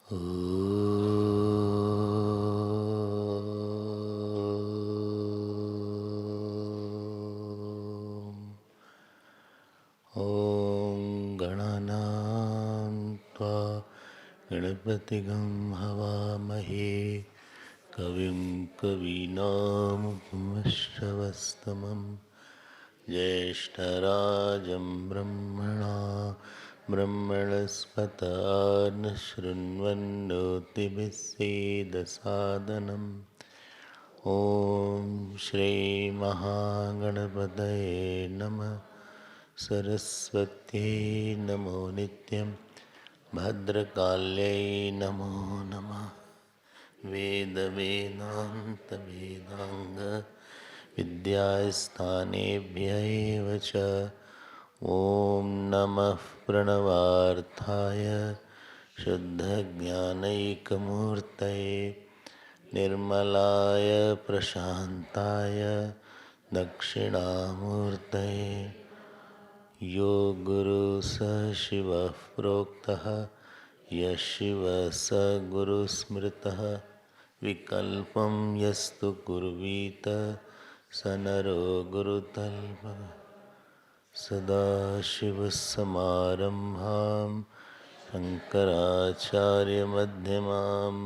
ॐ गणानां त्वा गणपतिगं हवामहे कविं कवीनामुपमश्रवस्तमं ज्येष्ठराजं ब्रह्मणस्पत आर्नशृण्वन्नोतिभिस्सेदसादनम् ॐ श्रीमहागणपतये नमः। सरस्वत्यै नमो नित्यं भद्रकाल्यै नमो नमः। वेदवेदान्तवेदाङ्ग विद्यास्थानेभ्य एव च ॐ नमः प्रणवार्थाय शुद्धज्ञानैकमूर्तये निर्मलाय प्रशान्ताय दक्षिणामूर्तये यो गुरु स शिवः प्रोक्तः यः शिवः स गुरुस्मृतः विकल्पं यस्तु कुर्वीत स नरो गुरुतल्पः सदाशिवसमारम्भां शङ्कराचार्यमध्यमाम्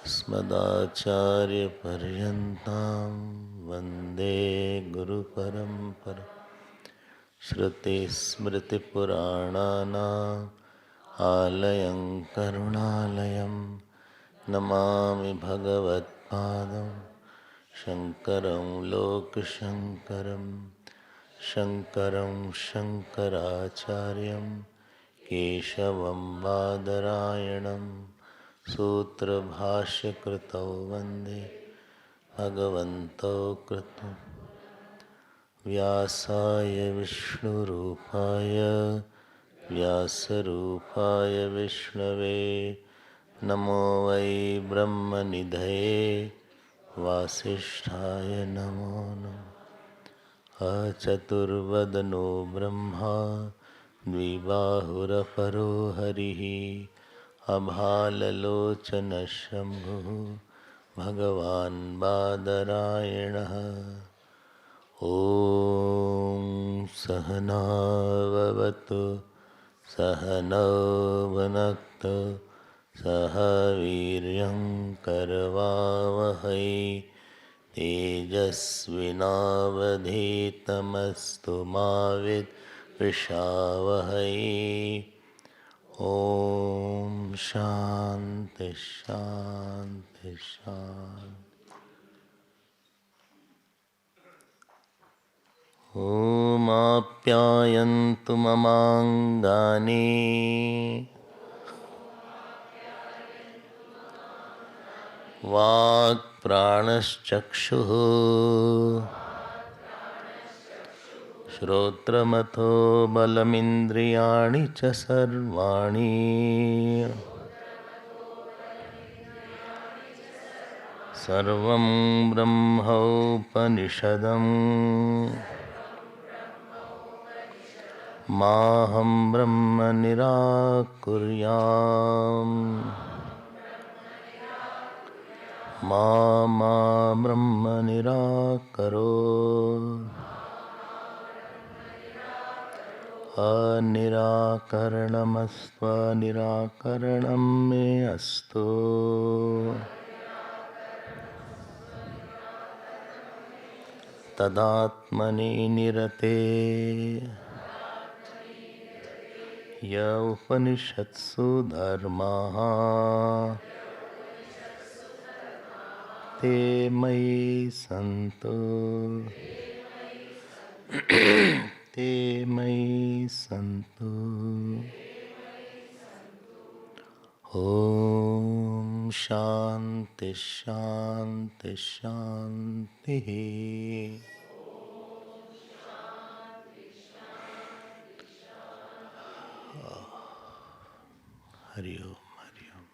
अस्मदाचार्यपर्यन्तां वन्दे गुरुपरम्पराम्। श्रुतिस्मृतिपुराणानाम् आलयं करुणालयं नमामि भगवत्पादं शङ्करं लोकशङ्करं शङ्करं शङ्कराचार्यं केशवं बादरायणं सूत्रभाष्यकृतौ वन्दे भगवन्तौ कृतं व्यासाय विष्णुरूपाय व्यासरूपाय विष्णवे नमो वै ब्रह्मनिधये वासिष्ठाय नमो नमः। अचतुर्वदनो ब्रह्मा द्विबाहुरपरो हरिः अभाललोचनः शम्भुः भगवान् बादरायणः। ॐ सहनाववतु सहनौ भुनक्तु सह वीर्यं करवावहै तेजस्विनावधीतमस्तु मा विद्विषावहै। ॐ शान्ति शान्ति शान्ति। ॐ आप्यायन्तु ममाङ्गानि वाक्प्राणश्चक्षुः श्रोत्रमथो बलमिन्द्रियाणि च सर्वाणि सर्वं ब्रह्मोपनिषदम् माहं ब्रह्म निराकुर्याम् मा ब्रह्म निराकरोत्। अनिराकरणमस्त्व निराकरणं मे अस्तु। तदात्मनि निरते य उपनिषत्सु धर्माः ते मयि सन्तु ते मयि सन्तु। ॐ शान्ति शान्ति शान्तिः। हरि ओम हरि ओम।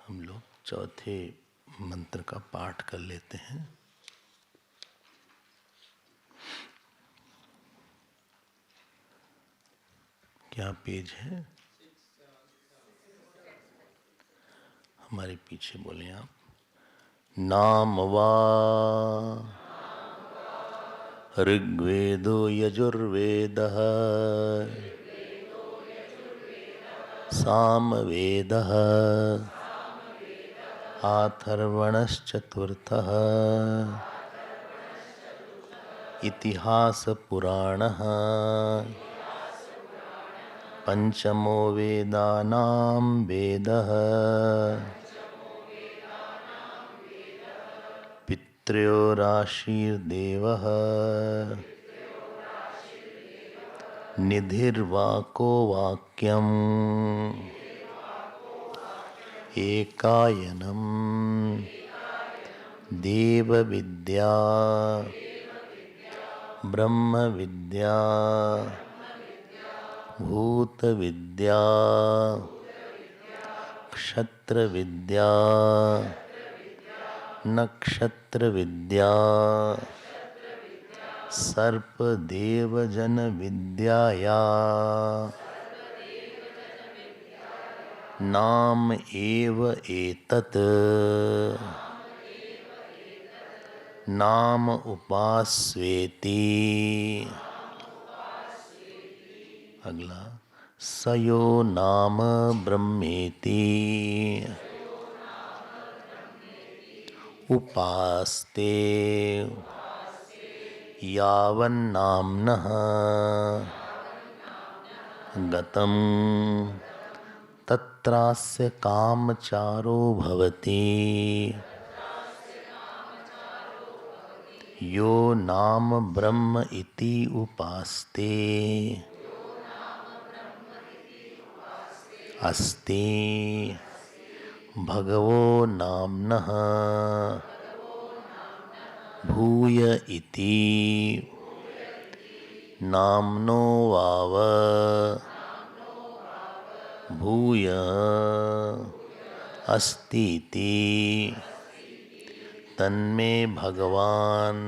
हम लोग चौथे मंत्र का पाठ कर लेते हैं। क्या पेज है? हमारे पीछे बोले आप। नाम वा ऋग्वेदो यजुर्वेदः सामवेदः अथर्वणश्चतुर्थः इतिहासपुराणः पंचमो वेदानां वेदः पितृयोराशीर्देवः निधिर्वाको वाक्यम् एकायनम् देवविद्या ब्रह्मविद्या भूतविद्या क्षत्रविद्या नक्षत्रविद्या सर्पदेवजनविद्याया नाम एव एतत् नाम उपास्वेति। अगला स यो नाम ब्रह्मेति उपास्ते यावन्नाम्नः गतं तत्रास्य कामचारो भवति। यो नाम ब्रह्म इति उपास्ते अस्ति भगवो नाम्नः भूय इति नाम्नो वाव भूय अस्तीति तन्मे भगवान्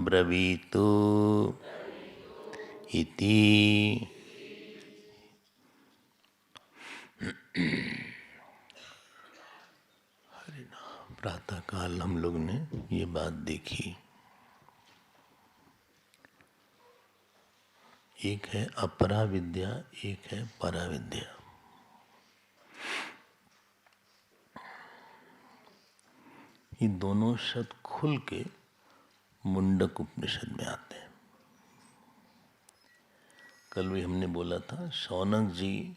ब्रवीतु इति। प्रातः काल हम लोग ने ये बात देखी। एक है अपरा विद्या, एक है परा विद्या। ये दोनों शब्द खुल के मुंडक उपनिषद में आते हैं। कल भी हमने बोला था शौनक जी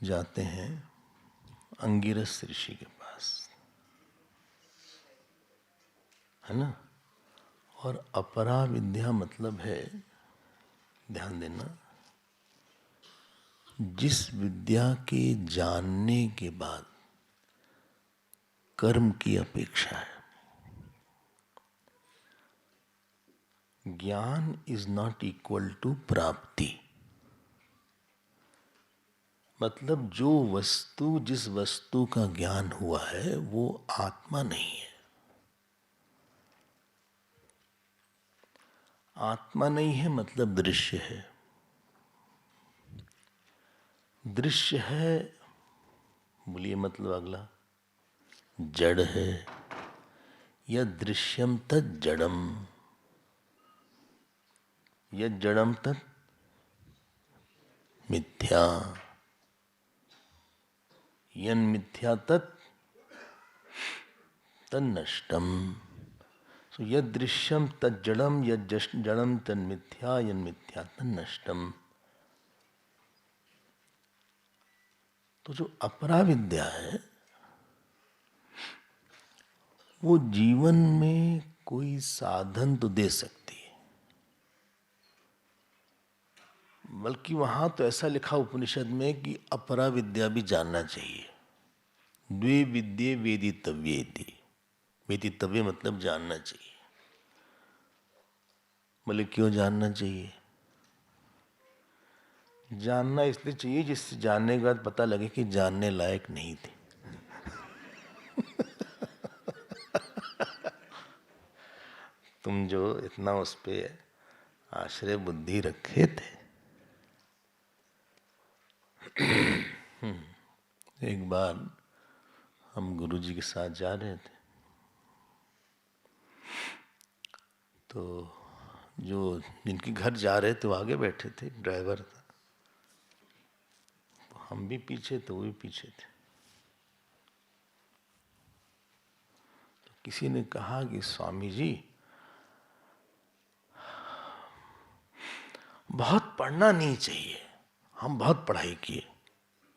जाते हैं अंगिरस ऋषि के पास, है ना। और अपरा विद्या मतलब है, ध्यान देना, जिस विद्या के जानने के बाद कर्म की अपेक्षा है। ज्ञान इज नॉट इक्वल टू प्राप्ति। मतलब जो वस्तु, जिस वस्तु का ज्ञान हुआ है वो आत्मा नहीं है। आत्मा नहीं है मतलब दृश्य है। दृश्य है बोलिए मतलब अगला जड़ है, या दृश्यम तत् जड़म, या जड़म तत् मिथ्या, यन मिथ्या तत् तन्नष्टम। सो यद दृश्यम तत् जड़म, यद जड़म तन् मिथ्या, यन मिथ्या तन्नष्टम। तो जो अपरा विद्या है वो जीवन में कोई साधन तो दे सकती है, बल्कि वहां तो ऐसा लिखा उपनिषद में कि अपरा विद्या भी जानना चाहिए। द्वे विद्ये वेदितव्येति। वेदितव्य मतलब जानना चाहिए। बोले क्यों जानना चाहिए? जानना इसलिए चाहिए जिससे जानने के बाद पता लगे कि जानने लायक नहीं थे। तुम जो इतना उस पे आश्रय बुद्धि रखे थे एक बार हम गुरुजी के साथ जा रहे थे, तो जो जिनके घर जा रहे थे वो आगे बैठे थे, ड्राइवर था, तो हम भी पीछे थे, वो भी पीछे थे। तो किसी ने कहा कि स्वामी जी बहुत पढ़ना नहीं चाहिए, हम बहुत पढ़ाई किए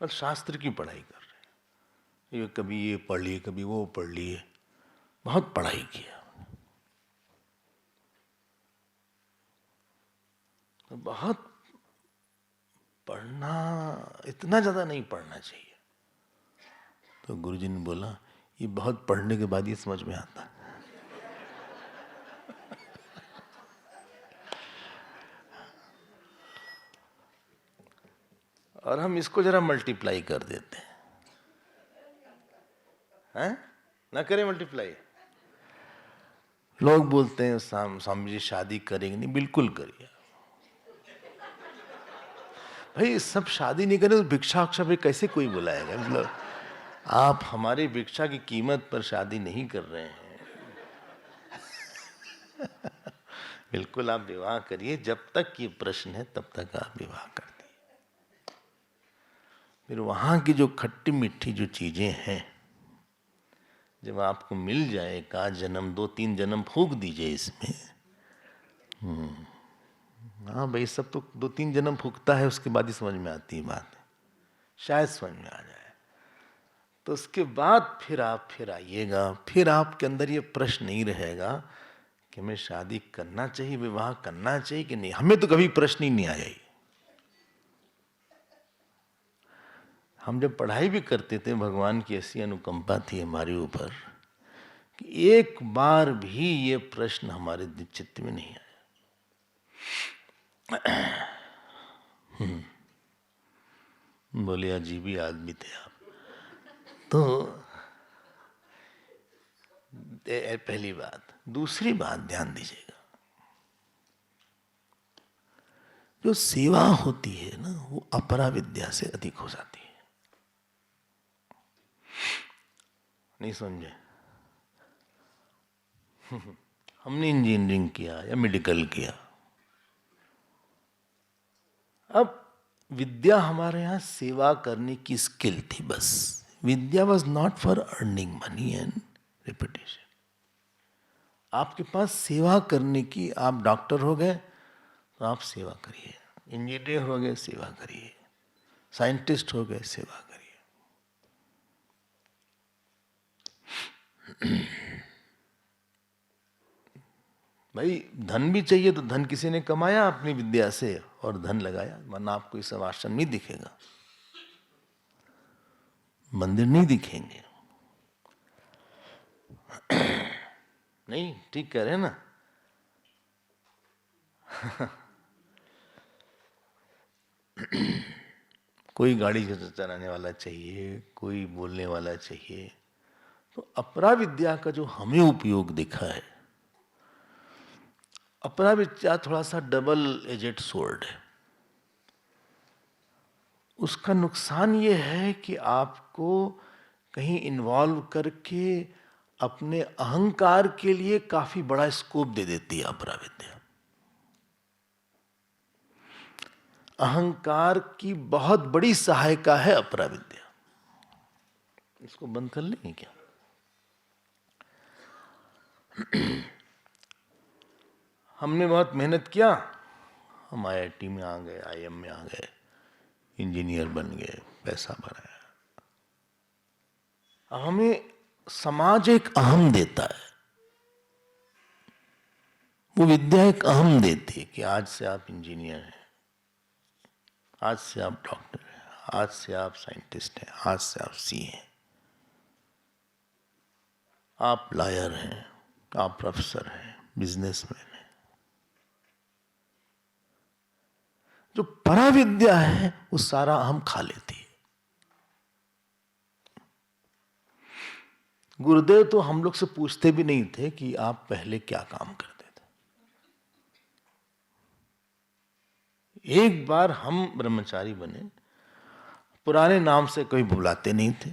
और शास्त्र की पढ़ाई कर रहे हैं, ये कभी ये पढ़ लिए कभी वो पढ़ लिए, बहुत पढ़ाई किया। तो बहुत पढ़ना, इतना ज़्यादा नहीं पढ़ना चाहिए। तो गुरुजी ने बोला ये बहुत पढ़ने के बाद ये समझ में आता। और हम इसको जरा मल्टीप्लाई कर देते हैं, ना करें मल्टीप्लाई। लोग बोलते हैं स्वामी जी शादी करेंगे नहीं, बिल्कुल करिए भाई। सब शादी नहीं करें तो भिक्षा उक्षा पे कैसे कोई बुलाएगा? मतलब आप हमारी भिक्षा की कीमत पर शादी नहीं कर रहे हैं। बिल्कुल आप विवाह करिए, जब तक ये प्रश्न है तब तक आप विवाह कर दिए। फिर वहां की जो खट्टी मीठी जो चीजें हैं, जब आपको मिल जाए, एक आध जन्म 2-3 जन्म फूंक दीजिए इसमें। हाँ भाई, सब तो 2-3 जन्म फूकता है, उसके बाद ही समझ में आती है बात, शायद समझ में आ जाए। तो उसके बाद फिर आप फिर आइएगा, फिर आपके अंदर ये प्रश्न नहीं रहेगा कि हमें शादी करना चाहिए, विवाह करना चाहिए कि नहीं। हमें तो कभी प्रश्न ही नहीं आया ही। हम जब पढ़ाई भी करते थे, भगवान की ऐसी अनुकंपा थी हमारे ऊपर कि एक बार भी ये प्रश्न हमारे चित्त में नहीं आया। बोले अजीबी आदमी थे आप। तो पहली बात। दूसरी बात ध्यान दीजिएगा, जो सेवा होती है ना, वो अपरा विद्या से अधिक हो जाती है। नहीं समझे? हमने इंजीनियरिंग किया या मेडिकल किया, अब विद्या हमारे यहाँ सेवा करने की स्किल थी बस। Vidya was not for earning money and reputation. आपके पास सेवा करने की, आप डॉक्टर हो गए तो आप सेवा करिए, इंजीनियर हो गए सेवा करिए, साइंटिस्ट हो गए सेवा करिए। भाई धन भी चाहिए तो धन किसी ने कमाया अपनी विद्या से और धन लगाया, वरना आपको इस आश्रम नहीं दिखेगा, मंदिर नहीं दिखेंगे। नहीं, ठीक कह रहे हैं ना? कोई गाड़ी चलाने वाला चाहिए, कोई बोलने वाला चाहिए। तो अपरा विद्या का जो हमें उपयोग दिखा है, अपरा विद्या थोड़ा सा डबल एजेड सोर्ड है। उसका नुकसान ये है कि आपको कहीं इन्वॉल्व करके अपने अहंकार के लिए काफी बड़ा स्कोप दे देती है अपरा विद्या। अहंकार की बहुत बड़ी सहायिका है अपरा विद्या। इसको बंद कर लेंगे क्या? हमने बहुत मेहनत किया, हम IIT में आ गए, IIM में आ गए, इंजीनियर बन गए, पैसा बनाया। हमें समाज एक अहम देता है, वो विद्या एक अहम देती है कि आज से आप इंजीनियर हैं, आज से आप डॉक्टर हैं, आज से आप साइंटिस्ट हैं, आज से आप CA हैं, आप लॉयर हैं, आप प्रोफेसर हैं, बिजनेसमैन हैं। जो पराविद्या है वो सारा अहम खा लेती है। गुरुदेव तो हम लोग से पूछते भी नहीं थे कि आप पहले क्या काम करते थे। एक बार हम ब्रह्मचारी बने पुराने नाम से कोई बुलाते नहीं थे,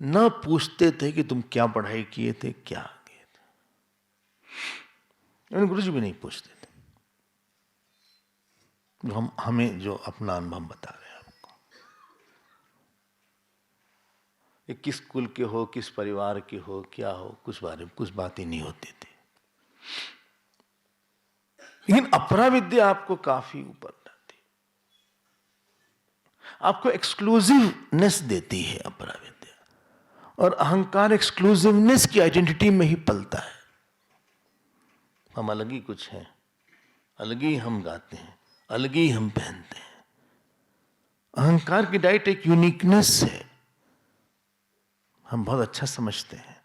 न पूछते थे कि तुम क्या पढ़ाई किए थे, क्या किए थे। गुरु जी भी नहीं पूछते थे। हमें जो अपना अनुभव बता रहे हैं आपको, ये किस स्कूल के हो, किस परिवार के हो, क्या हो, कुछ बारे में कुछ बात ही नहीं होती थी। लेकिन अपरा विद्या आपको काफी ऊपर लाती, आपको एक्सक्लूसिवनेस देती है अपरा विद्या। और अहंकार एक्सक्लूसिवनेस की आइडेंटिटी में ही पलता है। हम अलग ही कुछ हैं, अलग ही हम गाते हैं, अलग ही हम पहनते हैं। अहंकार की डाइट एक यूनिकनेस है। हम बहुत अच्छा समझते हैं,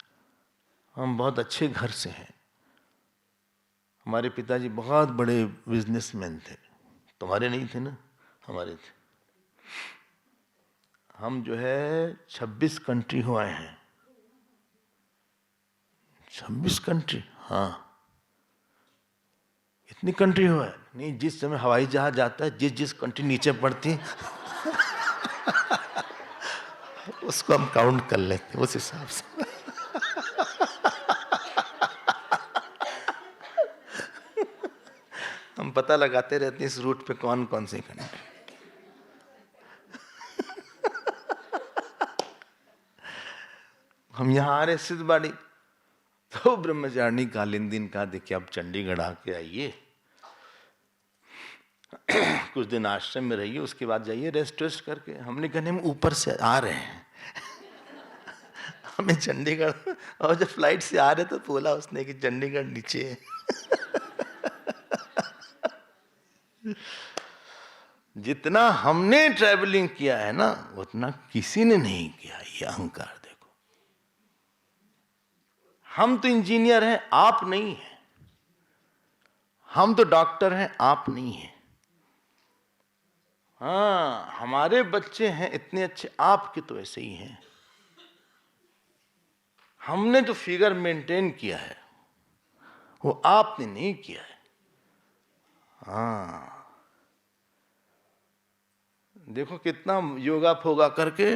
हम बहुत अच्छे घर से हैं, हमारे पिताजी बहुत बड़े बिजनेसमैन थे। तुम्हारे नहीं थे ना, हमारे थे। हम जो है 26 कंट्री हो आए हैं। 26 कंट्री, हाँ, इतनी कंट्री हो है नहीं। जिस समय हवाई जहाज जाता है, जिस जिस कंट्री नीचे पड़ती है उसको हम काउंट कर लेते हैं उस हिसाब से। हम पता लगाते रहते हैं इस रूट पे कौन कौन सी कंट्री। हम यहाँ आ रहे सिद्धबाड़ी, तो ब्रह्मचारिणी कालिंदी कहा देखिए आप चंडीगढ़ आके आइए, कुछ दिन आश्रम में रहिए, उसके बाद जाइए रेस्ट वेस्ट करके। हमने कहा हम ऊपर से आ रहे हैं हमें चंडीगढ़, और जब फ्लाइट से आ रहे तो बोला उसने कि चंडीगढ़ नीचे है। जितना हमने ट्रैवलिंग किया है ना, उतना किसी ने नहीं किया। ये अहंकार देखो। हम तो इंजीनियर हैं, आप नहीं हैं। हम तो डॉक्टर हैं, आप नहीं हैं। हाँ, हमारे बच्चे हैं इतने अच्छे, आपके तो ऐसे ही हैं। हमने तो फिगर मेंटेन किया है, वो आपने नहीं किया है। हाँ, देखो कितना योगा फोगा करके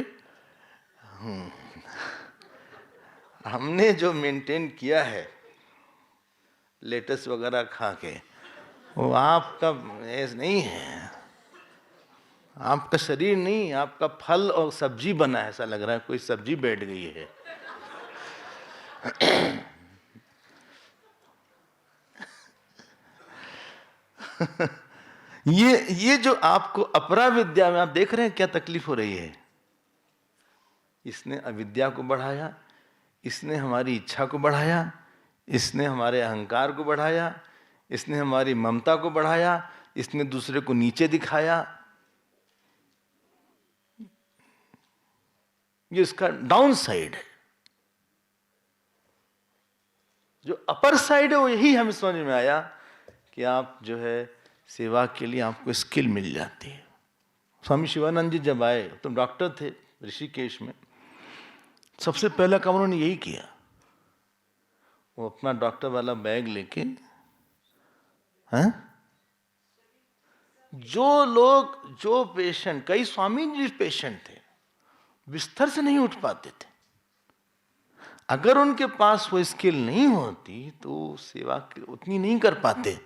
हमने जो मेंटेन किया है, लेटेस्ट वगैरह खा के, वो आपका ऐसा नहीं है। आपका शरीर नहीं, आपका फल और सब्जी बना है। ऐसा लग रहा है कोई सब्जी बैठ गई है। ये जो आपको अपरा विद्या में आप देख रहे हैं क्या तकलीफ हो रही है। इसने अविद्या को बढ़ाया, इसने हमारी इच्छा को बढ़ाया, इसने हमारे अहंकार को बढ़ाया, इसने हमारी ममता को बढ़ाया, इसने दूसरे को नीचे दिखाया। ये इसका डाउन साइड है। जो अपर साइड है वो यही हमें समझ में आया कि आप जो है सेवा के लिए आपको स्किल मिल जाती है। स्वामी शिवानंद जी जब आए तो डॉक्टर थे ऋषिकेश में। सबसे पहला काम उन्होंने यही किया, वो अपना डॉक्टर वाला बैग लेके, हैं, जो पेशेंट, कई स्वामी जी पेशेंट थे, बिस्तर से नहीं उठ पाते थे। अगर उनके पास वो स्किल नहीं होती तो सेवा उतनी नहीं कर पाते।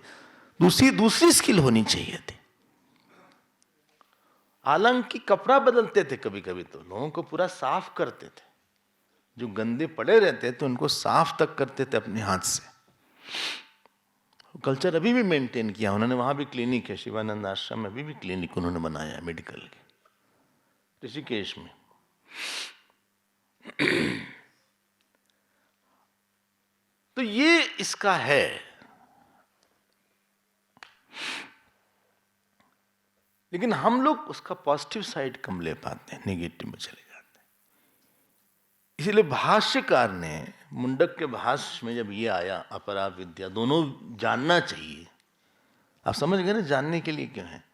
दूसरी स्किल होनी चाहिए थी। हालांकि कपड़ा बदलते थे कभी कभी, तो लोगों को पूरा साफ करते थे। जो गंदे पड़े रहते थे उनको साफ तक करते थे अपने हाथ से। कल्चर अभी भी मेंटेन किया उन्होंने। वहां भी क्लिनिक है, शिवानंद आश्रम में अभी भी क्लिनिक उन्होंने बनाया है मेडिकल के, ऋषिकेश में। तो ये इसका है। लेकिन हम लोग उसका पॉजिटिव साइड कम ले पाते हैं, नेगेटिव में चले जाते हैं। इसलिए भाष्यकार ने मुंडक के भाष्य में जब ये आया अपरा विद्या, दोनों जानना चाहिए। आप समझ गए ना जानने के लिए क्यों है।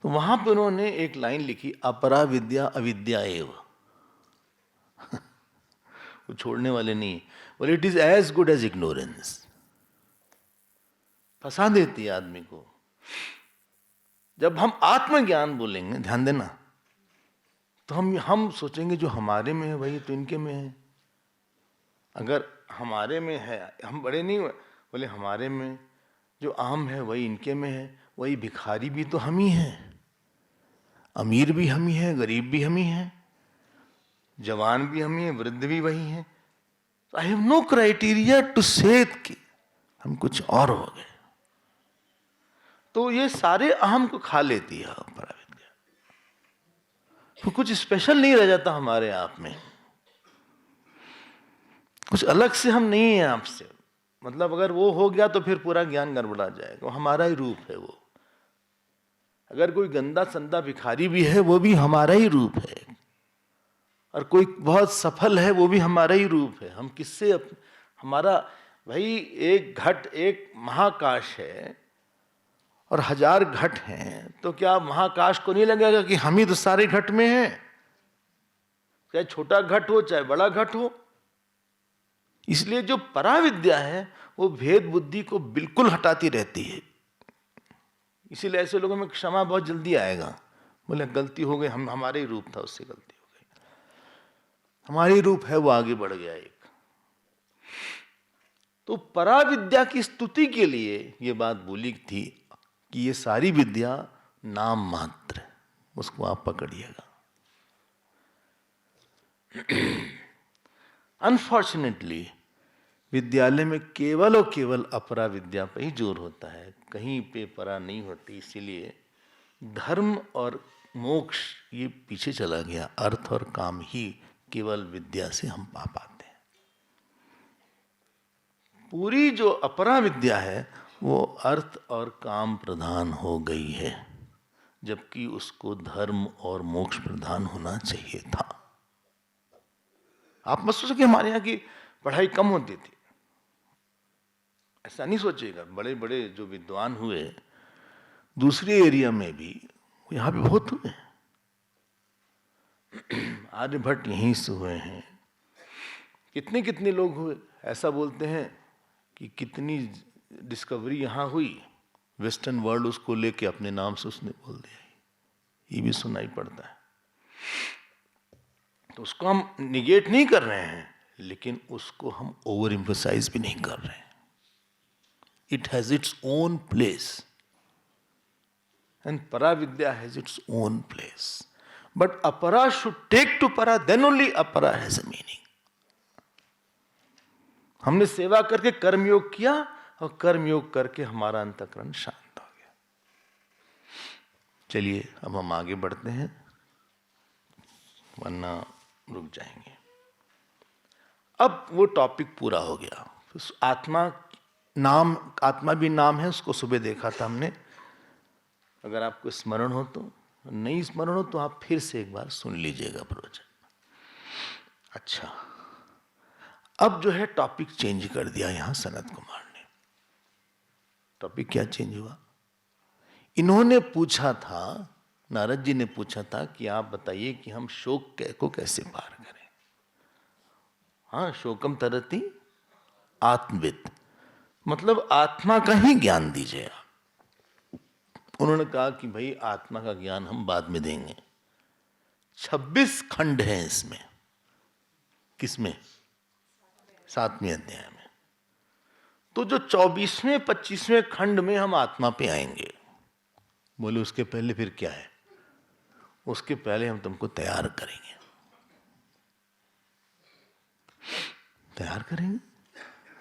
तो वहां पे उन्होंने एक लाइन लिखी, अपरा विद्या अविद्या एव। वो छोड़ने वाले नहीं, बोले it is as good as ignorance. फंसा देती है आदमी को। जब हम आत्मज्ञान बोलेंगे, ध्यान देना, तो हम सोचेंगे जो हमारे में है वही तो इनके में है। अगर हमारे में है, हम बड़े नहीं बोले, हमारे में जो आम है वही इनके में है, वही भिखारी भी तो हम ही हैं, अमीर भी हम ही है, गरीब भी हम ही है, जवान भी हम ही है, वृद्ध भी वही है। I have no criteria to say कि हम कुछ और हो गए। तो ये सारे अहम को खा लेती है पराविद्या, तो कुछ स्पेशल नहीं रह जाता हमारे आप में, कुछ अलग से हम नहीं है आपसे। मतलब अगर वो हो गया तो फिर पूरा ज्ञान गड़बड़ा जाएगा, वो हमारा ही रूप है वो। अगर कोई गंदा संदा भिखारी भी है वो भी हमारा ही रूप है, और कोई बहुत सफल है वो भी हमारा ही रूप है। हम किससे हमारा भाई एक घट एक महाकाश है और 1000 घट हैं, तो क्या महाकाश को नहीं लगेगा कि हम ही तो सारे घट में हैं? चाहे छोटा घट हो चाहे बड़ा घट हो। इसलिए जो पराविद्या है वो भेद बुद्धि को बिल्कुल हटाती रहती है। इसीलिए ऐसे लोगों में क्षमा बहुत जल्दी आएगा। बोले गलती हो गई, हम हमारे ही रूप था, उससे गलती हो गई, हमारी रूप है वो आगे बढ़ गया एक। तो पराविद्या की स्तुति के लिए ये बात बोली थी कि ये सारी विद्या नाम मात्र, उसको आप पकड़िएगा। अनफॉर्चुनेटली विद्यालय में केवल और केवल अपरा विद्या पर ही जोर होता है, कहीं पे परा नहीं होती। इसीलिए धर्म और मोक्ष ये पीछे चला गया, अर्थ और काम ही केवल विद्या से हम पा पाते हैं। पूरी जो अपरा विद्या है वो अर्थ और काम प्रधान हो गई है, जबकि उसको धर्म और मोक्ष प्रधान होना चाहिए था। आप मत सोचो कि हमारे यहाँ की पढ़ाई कम होती थी, ऐसा नहीं सोचिएगा। बड़े बड़े जो विद्वान हुए दूसरे एरिया में भी, यहाँ पे बहुत हुए। आर्यभट्ट यहीं से हुए हैं, कितने कितने लोग हुए। ऐसा बोलते हैं कि कितनी डिस्कवरी यहाँ हुई, वेस्टर्न वर्ल्ड उसको लेके अपने नाम से उसने बोल दिया, ये भी सुनाई पड़ता है। तो उसको हम निगेट नहीं कर रहे हैं, लेकिन उसको हम ओवर एम्फसाइज भी नहीं कर रहे हैं। It has its own place and paravidya has its own place, but apara should take to para, then only apara has a meaning. हमने सेवा करके कर्मयोग किया और कर्मयोग करके हमारा अंतःकरण शांत हो गया। चलिए अब हम आगे बढ़ते हैं, वरना रुक जाएंगे। अब वो टॉपिक पूरा हो गया। आत्मा नाम, आत्मा भी नाम है, उसको सुबह देखा था हमने। अगर आपको स्मरण हो तो, नहीं स्मरण हो तो आप फिर से एक बार सुन लीजिएगा प्रवचन। अच्छा, अब जो है टॉपिक चेंज कर दिया यहां सनत कुमार ने। टॉपिक क्या चेंज हुआ? इन्होंने पूछा था, नारद जी ने पूछा था कि आप बताइए कि हम शोक को कैसे पार करें। हाँ, शोकम तरति आत्मविद, मतलब आत्मा का ही ज्ञान दीजिए आप। उन्होंने कहा कि भाई आत्मा का ज्ञान हम बाद में देंगे। 26 खंड हैं इसमें। किसमें? 7वें अध्याय में। तो जो 24वें 25वें खंड में हम आत्मा पे आएंगे। बोले उसके पहले फिर क्या है? उसके पहले हम तुमको तैयार करेंगे। तैयार करेंगे?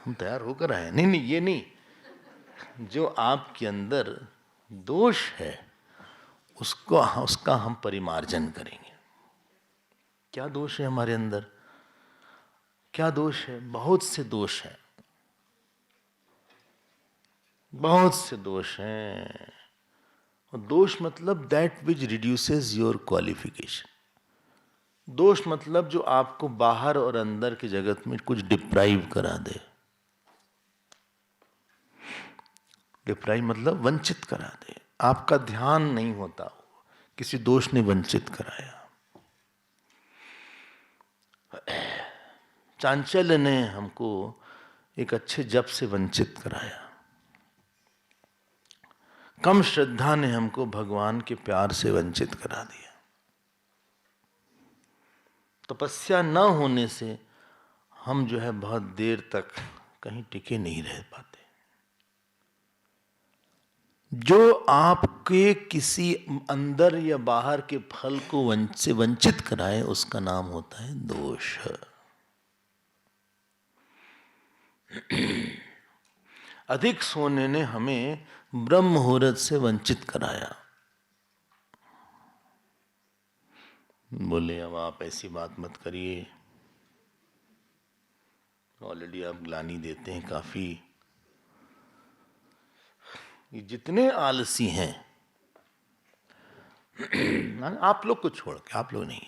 हम तैयार होकर आए? नहीं नहीं, ये नहीं। जो आपके अंदर दोष है उसका हम परिमार्जन करेंगे। क्या दोष है हमारे अंदर? क्या दोष है? बहुत से दोष हैं, बहुत से दोष हैं। और दोष मतलब that which reduces your qualification. दोष मतलब जो आपको बाहर और अंदर के जगत में कुछ डिप्राइव करा दे। डिप्राइव मतलब वंचित करा दे, आपका ध्यान नहीं होता, किसी दोष ने वंचित कराया। चांचल्य ने हमको एक अच्छे जप से वंचित कराया। कम श्रद्धा ने हमको भगवान के प्यार से वंचित करा दिया। तपस्या न होने से हम जो है बहुत देर तक कहीं टिके नहीं रह पाते। जो आपके किसी अंदर या बाहर के फल को से वंचित कराए उसका नाम होता है दोष। अधिक सोने ने हमें ब्रह्म मुहूर्त से वंचित कराया। बोले अब आप ऐसी बात मत करिए, ऑलरेडी आप ग्लानि देते हैं काफी। ये जितने आलसी हैं आप लोग को छोड़ के, आप लोग नहीं,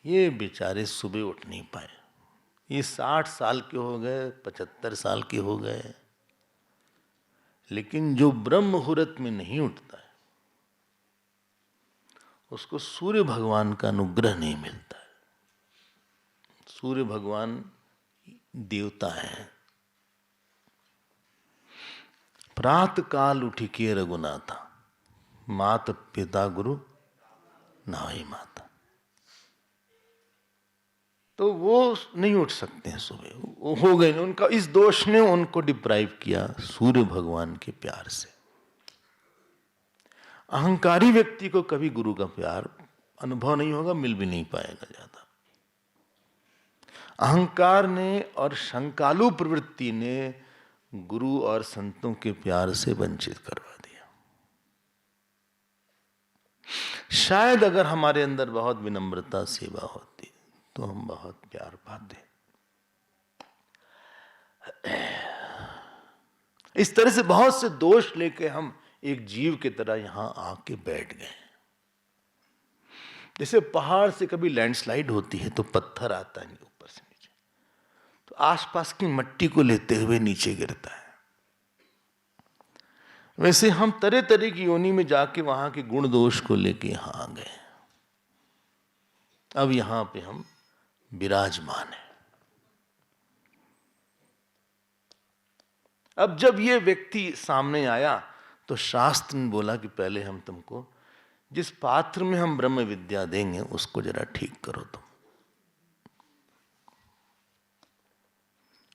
ये बेचारे सुबह उठ नहीं पाए। ये 60 साल के हो गए, 75 साल के हो गए, लेकिन जो ब्रह्म मुहूर्त में नहीं उठता है उसको सूर्य भगवान का अनुग्रह नहीं मिलता है। सूर्य भगवान देवता है। प्रात काल उठी के रघुनाथा, मात पिता गुरु नाई माता। तो वो नहीं उठ सकते हैं सुबह, वो हो गए। उनका इस दोष ने उनको डिप्राइव किया सूर्य भगवान के प्यार से। अहंकारी व्यक्ति को कभी गुरु का प्यार अनुभव नहीं होगा, मिल भी नहीं पाएगा ज्यादा। अहंकार ने और शंकालु प्रवृत्ति ने गुरु और संतों के प्यार से वंचित करवा दिया। शायद अगर हमारे अंदर बहुत विनम्रता सेवा होती तो हम बहुत प्यार पाते। इस तरह से बहुत से दोष लेके हम एक जीव की तरह यहां आके बैठ गए। जैसे पहाड़ से कभी लैंडस्लाइड होती है तो पत्थर आता है ऊपर से नीचे, तो आसपास की मिट्टी को लेते हुए नीचे गिरता है। वैसे हम तरह तरह की योनि में जाके वहां के गुण दोष को लेके यहां आ गए। अब यहां पे हम विराजमान है। अब जब ये व्यक्ति सामने आया तो शास्त्र ने बोला कि पहले हम तुमको जिस पात्र में हम ब्रह्म विद्या देंगे उसको जरा ठीक करो तुम।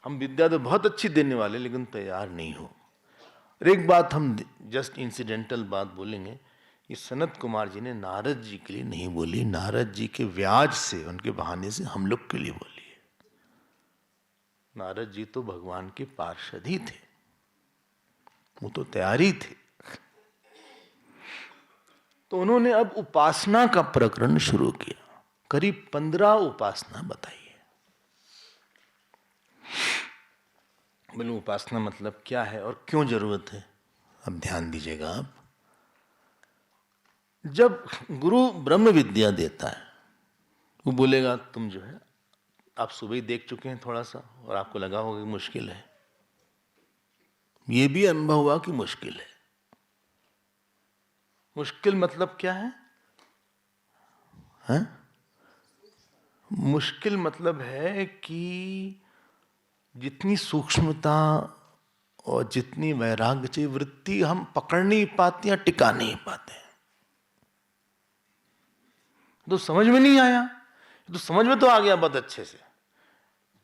हम विद्या तो बहुत अच्छी देने वाले लेकिन तैयार नहीं हो। और एक बात हम जस्ट इंसिडेंटल बात बोलेंगे, ये सनत कुमार जी ने नारद जी के लिए नहीं बोली, नारद जी के व्याज से, उनके बहाने से हम लोग के लिए बोली है। नारद जी तो भगवान के पार्षद ही थे, वो तो तैयारी थे। तो उन्होंने अब उपासना का प्रकरण शुरू किया। करीब 15 उपासना बताई है। बोले उपासना मतलब क्या है और क्यों जरूरत है? अब ध्यान दीजिएगा आप। जब गुरु ब्रह्म विद्या देता है, वो बोलेगा तुम जो है, आप सुबह ही देख चुके हैं थोड़ा सा और आपको लगा होगा कि मुश्किल है। ये भी अनुभव हुआ कि मुश्किल है। मुश्किल मतलब क्या है? मुश्किल मतलब है कि जितनी सूक्ष्मता और जितनी वैराग्य चाहिए वृत्ति हम पकड़ नहीं पाते या टिका नहीं पाते। तो समझ में नहीं आया, तो समझ में तो आ गया बहुत अच्छे से,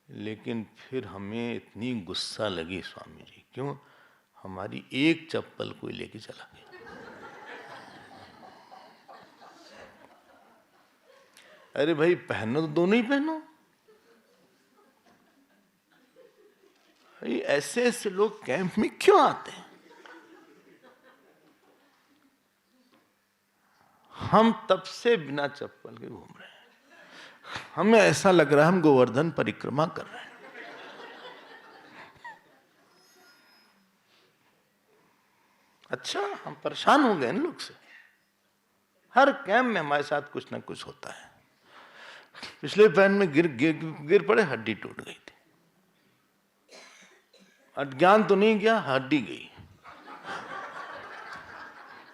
लेकिन फिर हमें इतनी गुस्सा लगी स्वामी जी, क्यों? हमारी एक चप्पल कोई लेके चला गया। अरे भाई पहनो तो दोनों ही पहनो। ऐसे ऐसे लोग कैंप में क्यों आते हैं? हम तब से बिना चप्पल के घूम रहे हैं। हमें ऐसा लग रहा है हम गोवर्धन परिक्रमा कर रहे हैं। अच्छा, हम परेशान हो गए इन लोग से। हर कैंप में हमारे साथ कुछ ना कुछ होता है। पिछले पैन में गिर पड़े, हड्डी टूट गई थी। अज्ञान तो नहीं गया, हड्डी गई।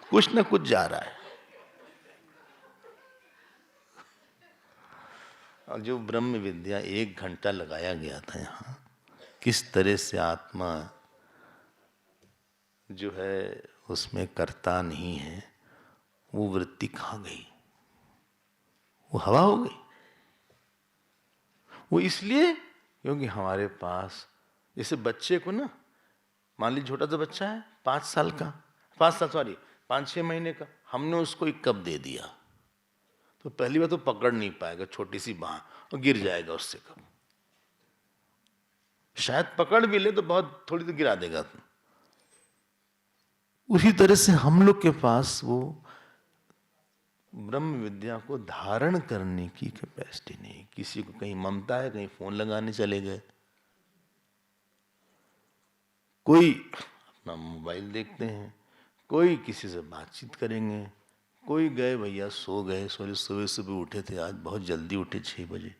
कुछ ना कुछ जा रहा है। और जो ब्रह्म विद्या 1 घंटा लगाया गया था यहाँ, किस तरह से आत्मा जो है उसमें करता नहीं है, वो वृत्ति खा गई। वो हवा हो गई। वो इसलिए क्योंकि हमारे पास, जैसे बच्चे को ना, मान लीजिए छोटा सा बच्चा है 5 साल का, 5-6 महीने का, हमने उसको एक कप दे दिया तो पहली बार तो पकड़ नहीं पाएगा, छोटी सी बांह, और गिर जाएगा उससे कप। शायद पकड़ भी ले तो बहुत थोड़ी तो गिरा देगा। उसी तरह से हम लोग के पास वो ब्रह्म विद्या को धारण करने की कैपेसिटी नहीं। किसी को कहीं ममता है, कहीं फोन लगाने चले गए, कोई अपना मोबाइल देखते हैं, कोई किसी से बातचीत करेंगे, कोई गए भैया सो गए, सुबह सुबह उठे थे, आज बहुत जल्दी उठे 6 बजे।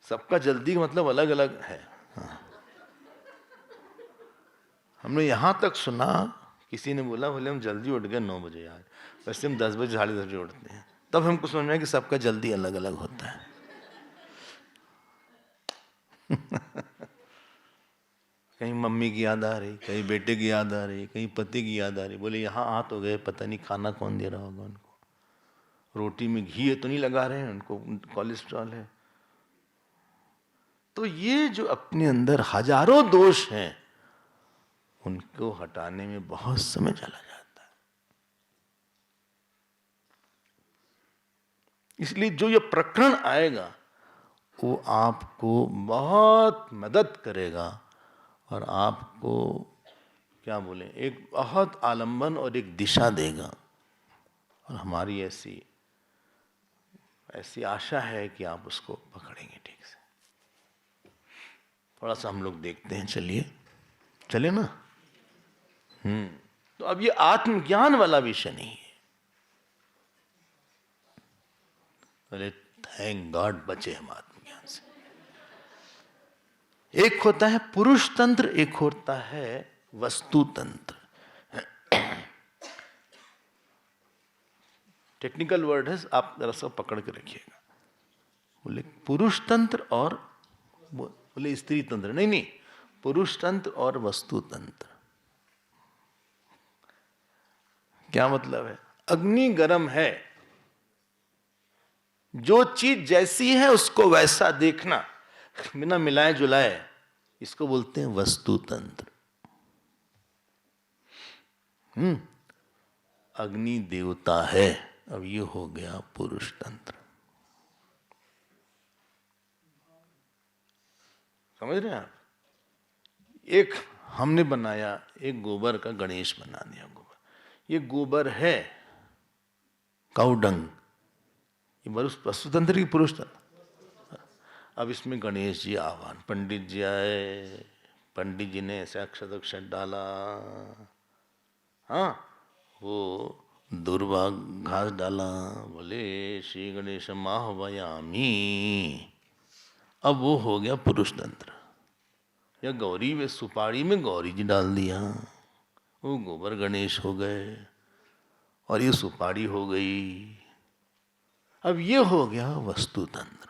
सबका जल्दी का मतलब अलग अलग है। हाँ। हमने यहां तक सुना, किसी ने बोला बोले हम जल्दी उठ गए 9 बजे आज, वैसे हम 10 बजे 10:30 बजे उठते हैं। तब हमको समझ में आया कि सबका जल्दी अलग अलग होता है। कहीं मम्मी की याद आ रही, कहीं बेटे की याद आ रही, कहीं पति की याद आ रही, बोले यहाँ आ तो गए, पता नहीं खाना कौन दे रहा होगा उनको, रोटी में घी है तो नहीं लगा रहे हैं, उनको कोलेस्ट्रॉल है। तो ये जो अपने अंदर हजारों दोष हैं, उनको हटाने में बहुत समय चला जाता है। इसलिए जो ये प्रकरण आएगा वो आपको बहुत मदद करेगा और आपको क्या बोले, एक बहुत आलंबन और एक दिशा देगा। और हमारी ऐसी आशा है कि आप उसको पकड़ेंगे ठीक से। थोड़ा सा हम लोग देखते हैं, चले ना। तो अब ये आत्मज्ञान वाला विषय नहीं है। अरे थैंक गॉड बचे हम आत्मज्ञान से। एक होता है पुरुष तंत्र, एक होता है वस्तु तंत्र। टेक्निकल वर्ड है, आप जरा सा पकड़ के रखिएगा। बोले पुरुष तंत्र और बोले स्त्री तंत्र, नहीं, पुरुष तंत्र और वस्तु तंत्र। क्या मतलब है? अग्नि गर्म है, जो चीज जैसी है उसको वैसा देखना, बिना मिलाए जुलाए, इसको बोलते हैं वस्तु तंत्र। अग्नि देवता है, अब ये हो गया पुरुष तंत्र। समझ रहे हैं आप? एक हमने बनाया, एक गोबर का गणेश बना दिया। ये गोबर है, काउडंग, ये वस्तु तंत्र की पुरुष तंत्र। अब इसमें गणेश जी आह्वान, पंडित जी आए, पंडित जी ने ऐसे अक्षत डाला, हाँ, वो दुर्वा घास डाला, बोले श्री गणेश माहवयामी। अब वो हो गया पुरुष तंत्र। या गौरी में सुपारी में गौरी जी डाल दिया, वो गोबर गणेश हो गए और ये सुपारी हो गई। अब ये हो गया वस्तु तंत्र,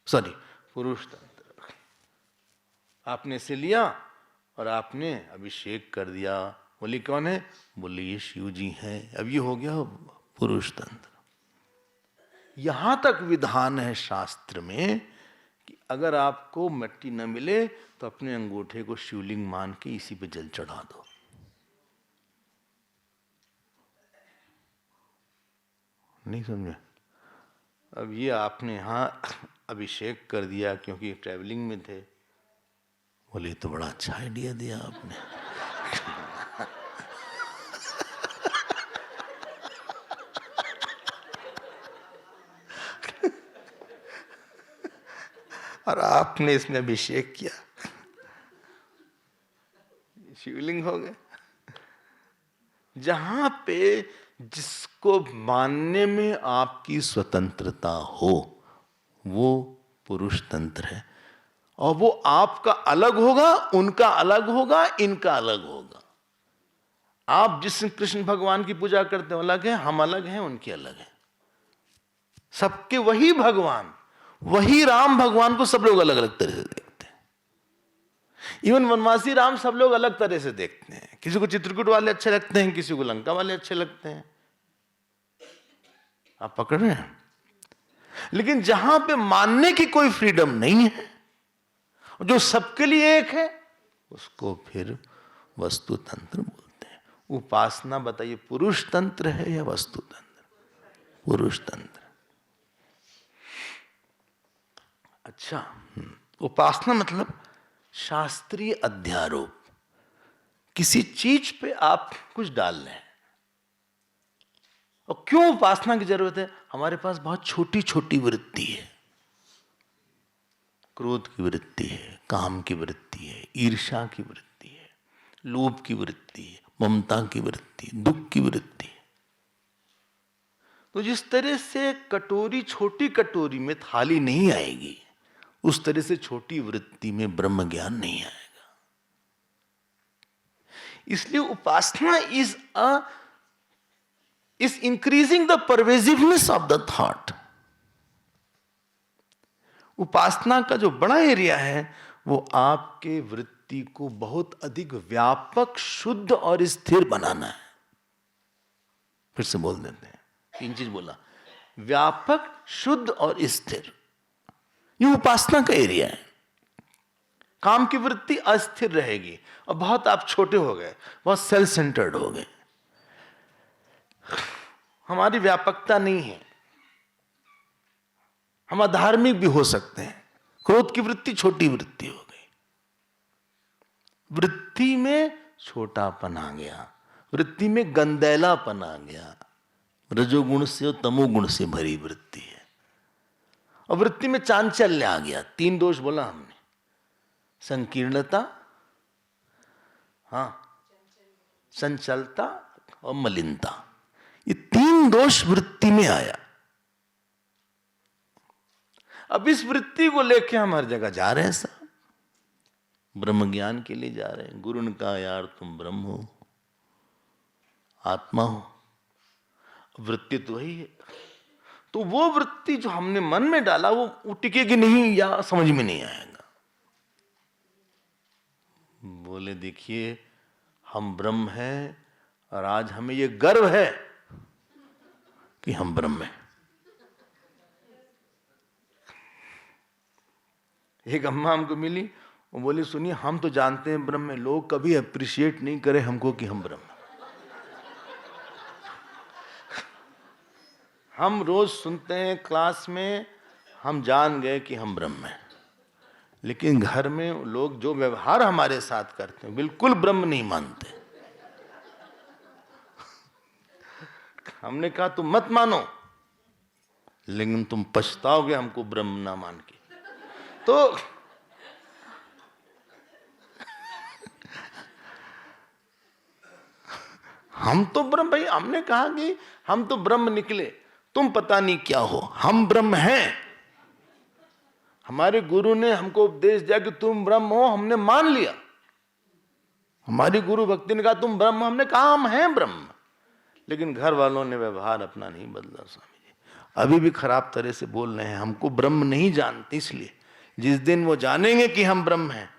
सॉरी पुरुष तंत्र। आपने से लिया और आपने अभिषेक कर दिया। बोली कौन है? बोले ये शिव जी हैं। अब ये हो गया पुरुष तंत्र। यहां तक विधान है शास्त्र में कि अगर आपको मिट्टी न मिले तो अपने अंगूठे को शिवलिंग मान के इसी पे जल चढ़ा दो। नहीं समझे? अब ये आपने यहां अभिषेक कर दिया क्योंकि ट्रैवलिंग में थे। बोले तो बड़ा अच्छा आइडिया दिया आपने। और आपने इसमें अभिषेक किया, शिवलिंग हो गए। जहां पे जिसको मानने में आपकी स्वतंत्रता हो वो पुरुष तंत्र है। और वो आपका अलग होगा, उनका अलग होगा, इनका अलग होगा। आप जिस कृष्ण भगवान की पूजा करते हो अलग है, हम अलग हैं, उनके अलग है। सबके वही भगवान, वही राम भगवान को सब लोग अलग अलग तरह से देखते हैं। इवन वनवासी राम सब लोग अलग तरह से देखते हैं। किसी को चित्रकूट वाले अच्छे लगते हैं, किसी को लंका वाले अच्छे लगते हैं। आप पकड़ रहे हैं? लेकिन जहां पे मानने की कोई फ्रीडम नहीं है, जो सबके लिए एक है, उसको फिर वस्तु तंत्र बोलते हैं। उपासना बताइए पुरुष तंत्र है या वस्तु तंत्र? पुरुष तंत्र। अच्छा, उपासना मतलब शास्त्रीय अध्यारोप। किसी चीज पे आप कुछ डाल रहे हैं। और क्यों उपासना की जरूरत है? हमारे पास बहुत छोटी छोटी वृत्ति है। क्रोध की वृत्ति है, काम की वृत्ति है, ईर्ष्या की वृत्ति है, लोभ की वृत्ति है, ममता की वृत्ति है, दुख की वृत्ति है। तो जिस तरह से कटोरी, छोटी कटोरी में थाली नहीं आएगी, उस तरह से छोटी वृत्ति में ब्रह्म ज्ञान नहीं आएगा। इसलिए उपासना is increasing the pervasiveness of the thought. उपासना का जो बड़ा एरिया है वो आपके वृत्ति को बहुत अधिक व्यापक, शुद्ध और स्थिर बनाना है। फिर से बोल देते हैं, 3 चीज बोला, व्यापक, शुद्ध और स्थिर। ये उपासना का एरिया है। काम की वृत्ति अस्थिर रहेगी और बहुत आप छोटे हो गए, बहुत सेल्फ सेंटर्ड हो गए, हमारी व्यापकता नहीं है। हम अधार्मिक भी हो सकते हैं। क्रोध की वृत्ति छोटी वृत्ति हो गई, वृत्ति में छोटापन आ गया, वृत्ति में गंदैलापन आ गया। रजोगुण से और तमोगुण से भरी वृत्ति है, और वृत्ति में चांचल्य आ गया। 3 दोष बोला हमने, संकीर्णता, चंचलता और मलिनता। ये 3 दोष वृत्ति में आया। अब इस वृत्ति को लेके हम हर जगह जा रहे हैं साहब, ब्रह्म ज्ञान के लिए जा रहे हैं। गुरु ने कहा यार तुम ब्रह्म हो, आत्मा हो, वृत्ति तो वही है। तो वो वृत्ति जो हमने मन में डाला वो टिकेगी नहीं या समझ में नहीं आएगा। बोले देखिए हम ब्रह्म हैं और आज हमें ये गर्व है कि हम ब्रह्म हैं। एक अम्मा हमको मिली, वो बोली सुनिए हम तो जानते हैं ब्रह्म में, लोग कभी अप्रिशिएट नहीं करे हमको कि हम ब्रह्म हैं। हम रोज सुनते हैं क्लास में, हम जान गए कि हम ब्रह्म हैं, लेकिन घर में लोग जो व्यवहार हमारे साथ करते हैं बिल्कुल ब्रह्म नहीं मानते। हमने कहा तुम मत मानो, लेकिन तुम पछताओगे हमको ब्रह्म ना मान के। तो हम तो ब्रह्म, भाई हमने कहा कि हम तो ब्रह्म निकले, तुम पता नहीं क्या हो, हम ब्रह्म हैं। हमारे गुरु ने हमको उपदेश दिया कि तुम ब्रह्म हो, हमने मान लिया। हमारी गुरु भक्ति ने कहा तुम ब्रह्म, हमने कहा हम हैं ब्रह्म। लेकिन घर वालों ने व्यवहार अपना नहीं बदला स्वामी जी, अभी भी खराब तरह से बोल रहे हैं, हमको ब्रह्म नहीं जानते। इसलिए जिस दिन वो जानेंगे कि हम ब्रह्म हैं,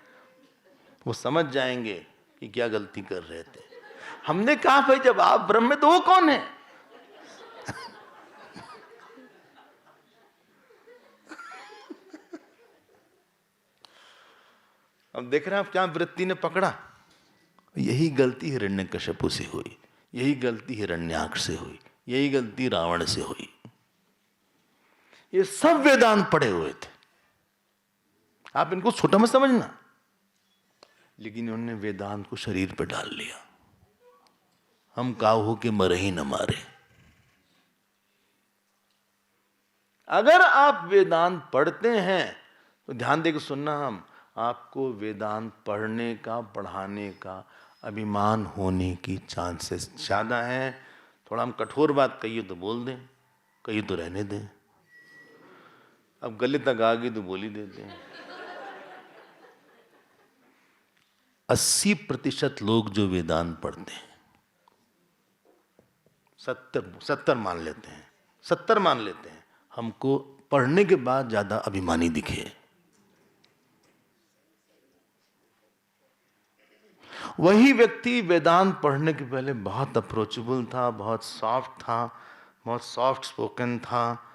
वो समझ जाएंगे कि क्या गलती कर रहे थे। हमने कहा भाई जब आप ब्रह्म में तो वो कौन है? अब देख रहे हैं आप क्या वृत्ति ने पकड़ा। यही गलती हिरण्यकश्यप से हुई, यही गलती हिरण्याक्ष से हुई, यही गलती रावण से हुई। ये सब वेदांत पढ़े हुए थे, आप इनको छोटा मत समझना, लेकिन उन्होंने वेदांत को शरीर पर डाल लिया। हम काऊ हो के मरे ही न मारे। अगर आप वेदांत पढ़ते हैं तो ध्यान देकर सुनना, हम आपको वेदांत पढ़ने का, पढ़ाने का अभिमान होने की चांसेस ज्यादा हैं। थोड़ा हम कठोर बात कहिए तो बोल दें, कहिए तो रहने दें। अब गले तक आ गई तो बोल ही देते हैं। 80% लोग जो वेदांत पढ़ते हैं, 70 मान लेते हैं, 70 मान लेते हैं, हमको पढ़ने के बाद ज्यादा अभिमानी दिखे। वही व्यक्ति वेदांत पढ़ने के पहले बहुत अप्रोचेबल था, बहुत सॉफ्ट था, बहुत सॉफ्ट स्पोकन था,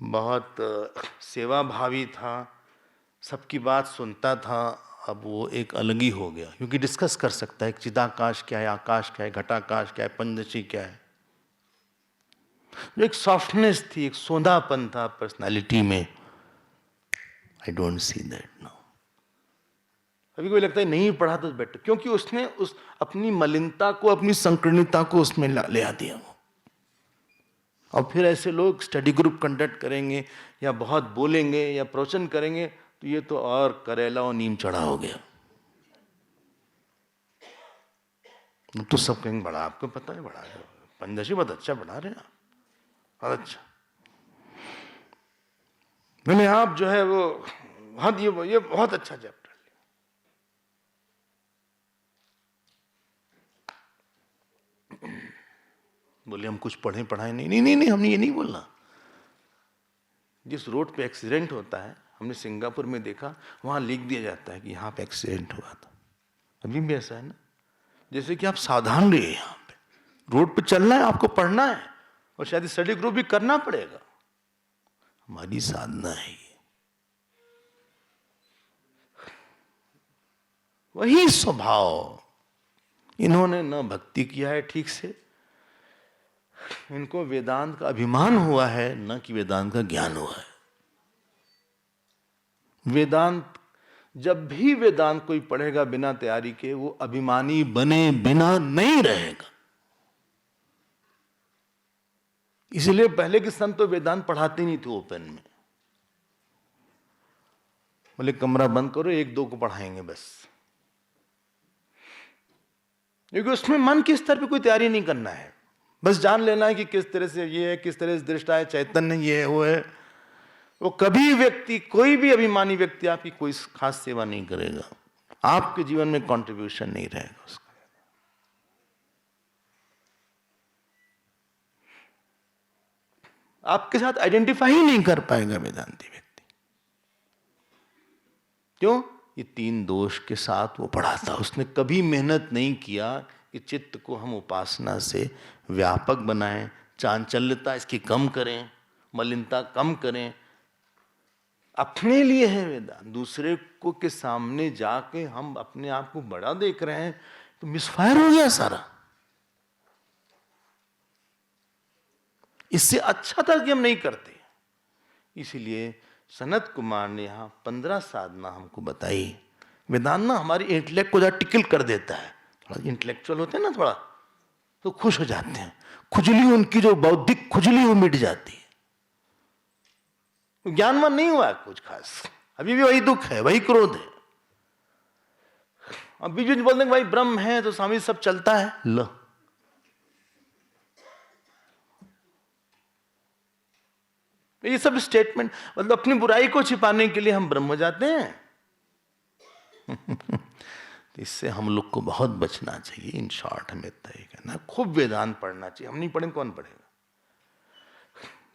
बहुत सेवा भावी था, सबकी बात सुनता था। अब वो एक अलग ही हो गया, क्योंकि डिस्कस कर सकता है चिदाकाश क्या है, आकाश क्या है, घटाकाश क्या है, पंचदशी क्या है। जो एक सॉफ्टनेस थी, एक सोंधापन था पर्सनालिटी में, I don't see that now. अभी कोई लगता है नहीं पढ़ा तो बेटर, क्योंकि उसने उस अपनी मलिनता को, अपनी संकीर्णता को उसमें ले आ दिया। और फिर ऐसे लोग स्टडी ग्रुप कंडक्ट करेंगे या बहुत बोलेंगे या प्रवचन करेंगे, तो ये तो और करेला और नीम चढ़ा हो गया। तो सब कहेंगे बड़ा, आपको पता है बड़ा है, पंचदशी बहुत अच्छा पढ़ा रहे हैं आप, बहुत अच्छा। मैंने आप जो है वो बहुत ये बहुत अच्छा चैप्टर लिया। बोले हम कुछ पढ़े पढ़ाए नहीं, नहीं नहीं नहीं, हमने ये नहीं बोलना। जिस रोड पे एक्सीडेंट होता है, हमने सिंगापुर में देखा, वहां लिख दिया जाता है कि यहाँ पे एक्सीडेंट हुआ था। अभी भी ऐसा है ना, जैसे कि आप सावधान रहिए, यहाँ पे रोड पे चलना है, आपको पढ़ना है, और शायद स्टडी ग्रुप भी करना पड़ेगा। हमारी साधना है ये। वही स्वभाव, इन्होंने न भक्ति किया है ठीक से, इनको वेदांत का अभिमान हुआ है, न कि वेदांत का ज्ञान हुआ है। वेदांत, जब भी वेदांत कोई पढ़ेगा बिना तैयारी के, वो अभिमानी बने बिना नहीं रहेगा। इसलिए पहले के संत तो वेदांत पढ़ाते नहीं थे ओपन में, बोले कमरा बंद करो, एक दो को पढ़ाएंगे बस, क्योंकि उसमें मन के स्तर पे कोई तैयारी नहीं करना है, बस जान लेना है कि किस तरह से ये है, किस तरह से दृष्टा है, चैतन्य ये है वो है। वो कभी व्यक्ति, कोई भी अभिमानी व्यक्ति आपकी कोई खास सेवा नहीं करेगा, आपके जीवन में कंट्रीब्यूशन नहीं रहेगा उसका। आपके साथ आइडेंटिफाई ही नहीं कर पाएगा वेदांती व्यक्ति। क्यों? ये तीन दोष के साथ वो पढ़ा था। उसने कभी मेहनत नहीं किया कि चित्त को हम उपासना से व्यापक बनाएं, चांचल्यता इसकी कम करें, मलिनता कम करें। अपने लिए है वेदांत, दूसरे को के सामने जाके हम अपने आप को बड़ा देख रहे हैं, तो मिसफायर हो गया सारा। इससे अच्छा था कि हम नहीं करते। इसीलिए सनत कुमार ने यहां 15 साधना हमको बताई। वेदांत ना हमारी इंटेलेक्ट को जरा टिकल कर देता है, थोड़ा इंटेलेक्चुअल होते हैं ना, थोड़ा तो खुश हो जाते हैं, खुजली, उनकी जो बौद्धिक खुजली वो मिट जाती है। ज्ञानवान नहीं हुआ कुछ खास, अभी भी वही दुख है, वही क्रोध है। अब बीच बीच बोलते हैं भाई ब्रह्म है तो स्वामी सब चलता है, लो ये सब स्टेटमेंट, मतलब अपनी बुराई को छिपाने के लिए हम ब्रह्म हो जाते हैं। तो इससे हम लोग को बहुत बचना चाहिए। इन शॉर्ट हमें तय करना, खूब वेदांत पढ़ना चाहिए। हम नहीं पढ़ेंगे कौन पढ़ेगा?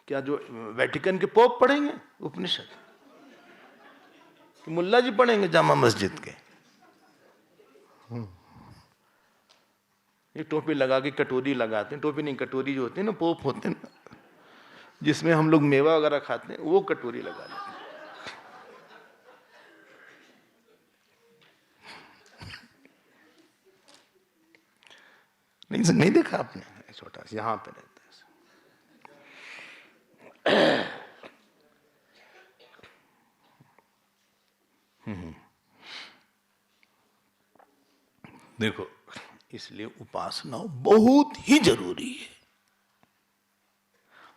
क्या जो वेटिकन के पोप पढ़ेंगे उपनिषद? कि मुल्ला जी पढ़ेंगे जामा मस्जिद के? ये टोपी लगा के कटोरी लगाते हैं, टोपी नहीं कटोरी जो होती है ना, पोप होते हैं ना, जिसमें हम लोग मेवा वगैरह खाते हैं, वो कटोरी लगा लेते हैं। नहीं देखा आपने? छोटा सा यहां पे रहता है। देखो, इसलिए उपासना बहुत ही जरूरी है।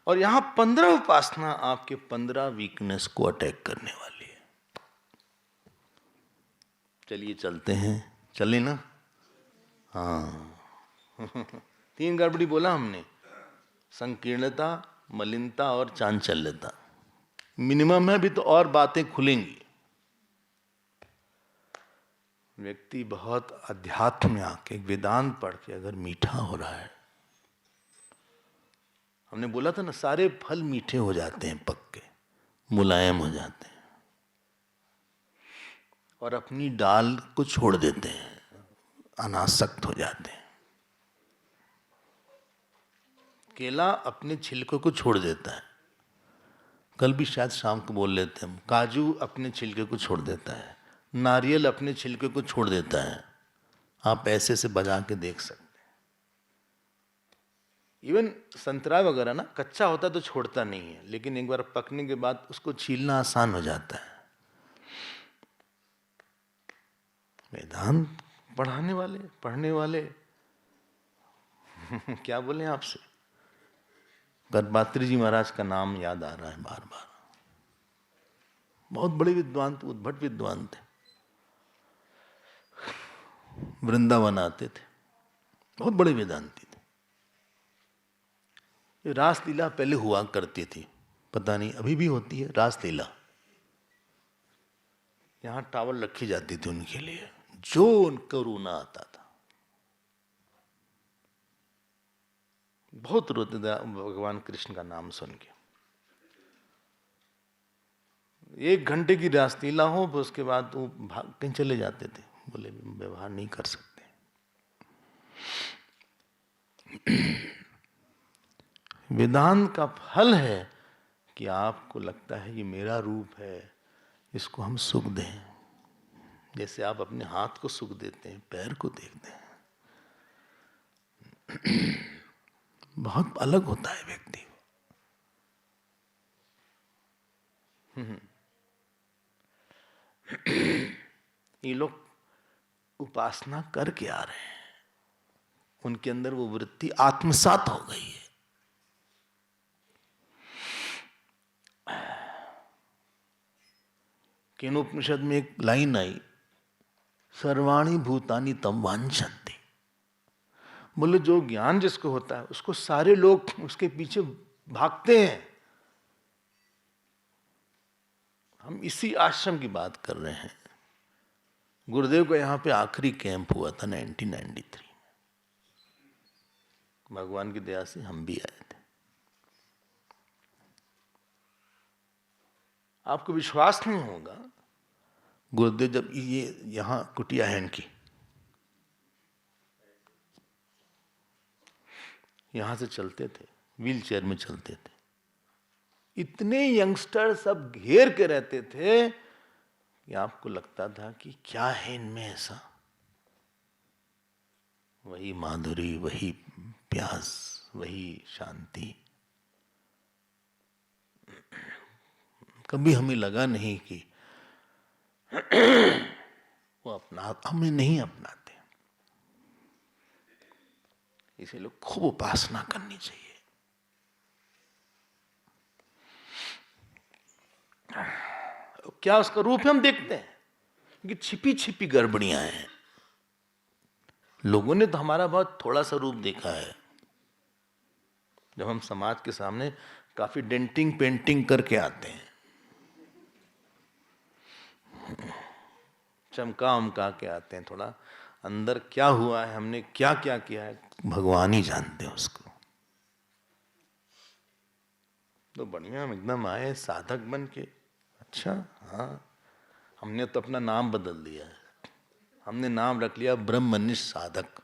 और यहां 15 उपासना आपके 15 वीकनेस को अटैक करने वाली है। चलिए चलते हैं, चले ना? हाँ। 3 गड़बड़ी बोला हमने, संकीर्णता, मलिनता और चांचल्यता। मिनिमम है, भी तो और बातें खुलेंगी। व्यक्ति बहुत अध्यात्म में आके, वेदांत पढ़ के अगर मीठा हो रहा है, हमने बोला था ना, सारे फल मीठे हो जाते हैं, पक्के मुलायम हो जाते हैं, और अपनी डाल को छोड़ देते हैं। अनासक्त हो जाते हैं। केला अपने छिलके को छोड़ देता है, कल भी शायद शाम को बोल लेते हैं हम, काजू अपने छिलके को छोड़ देता है, नारियल अपने छिलके को छोड़ देता है। आप ऐसे से बजा के देख सकते हैं। इवन संतरा वगैरह ना कच्चा होता तो छोड़ता नहीं है, लेकिन एक बार पकने के बाद उसको छीलना आसान हो जाता है। वेदांत पढ़ने वाले क्या बोले आपसे, गणपात्री जी महाराज का नाम याद आ रहा है बार बार। बहुत बड़े विद्वान थे, उद्भट विद्वान थे, वृंदावन आते थे, बहुत बड़े वेदांती थे। ये रासलीला पहले हुआ करती थी, पता नहीं अभी भी होती है रासलीला। यहां टावल रखी जाती थी उनके लिए, जो उनको रोना आता था। बहुत रोते थे भगवान कृष्ण का नाम सुन के। 1 घंटे की रासलीला हो, उसके बाद वो भाग कहीं चले जाते थे, बोले व्यवहार नहीं कर सकते। वेदांत का फल है कि आपको लगता है ये मेरा रूप है, इसको हम सुख दें, जैसे आप अपने हाथ को सुख देते हैं, पैर को देखते हैं। बहुत अलग होता है व्यक्ति। ये लोग उपासना करके आ रहे हैं, उनके अंदर वो वृत्ति आत्मसात हो गई है। केनोपनिषद में एक लाइन आई, सर्वाणि भूतानि तम वांछन्ति। बोले जो ज्ञान जिसको होता है उसको सारे लोग उसके पीछे भागते हैं। हम इसी आश्रम की बात कर रहे हैं। गुरुदेव का यहाँ पे आखिरी कैंप हुआ था 1993 में। भगवान की दया से हम भी आए थे। आपको विश्वास नहीं होगा, गुरुदेव जब ये यहाँ कुटिया है इनकी, यहां से चलते थे, व्हील चेयर में चलते थे, इतने यंगस्टर सब घेर के रहते थे कि आपको लगता था कि क्या है इनमें ऐसा। वही माधुरी, वही प्यास, वही शांति। कभी हमें लगा नहीं कि वो अपना, हमें नहीं अपनाते। इसे लोग खूब उपासना करनी चाहिए। क्या उसका रूप हम देखते हैं कि छिपी छिपी गड़बड़ियां हैं। लोगों ने तो हमारा बहुत थोड़ा सा रूप देखा है। जब हम समाज के सामने काफी डेंटिंग पेंटिंग करके आते हैं, चमका उमका के आते हैं, थोड़ा अंदर क्या हुआ है, हमने क्या क्या किया है, भगवान ही जानते हैं उसको। तो बढ़िया हम एकदम आए साधक बन के। अच्छा, हाँ, हमने तो अपना नाम बदल दिया है, हमने नाम रख लिया ब्रह्मनिष्ठ साधक।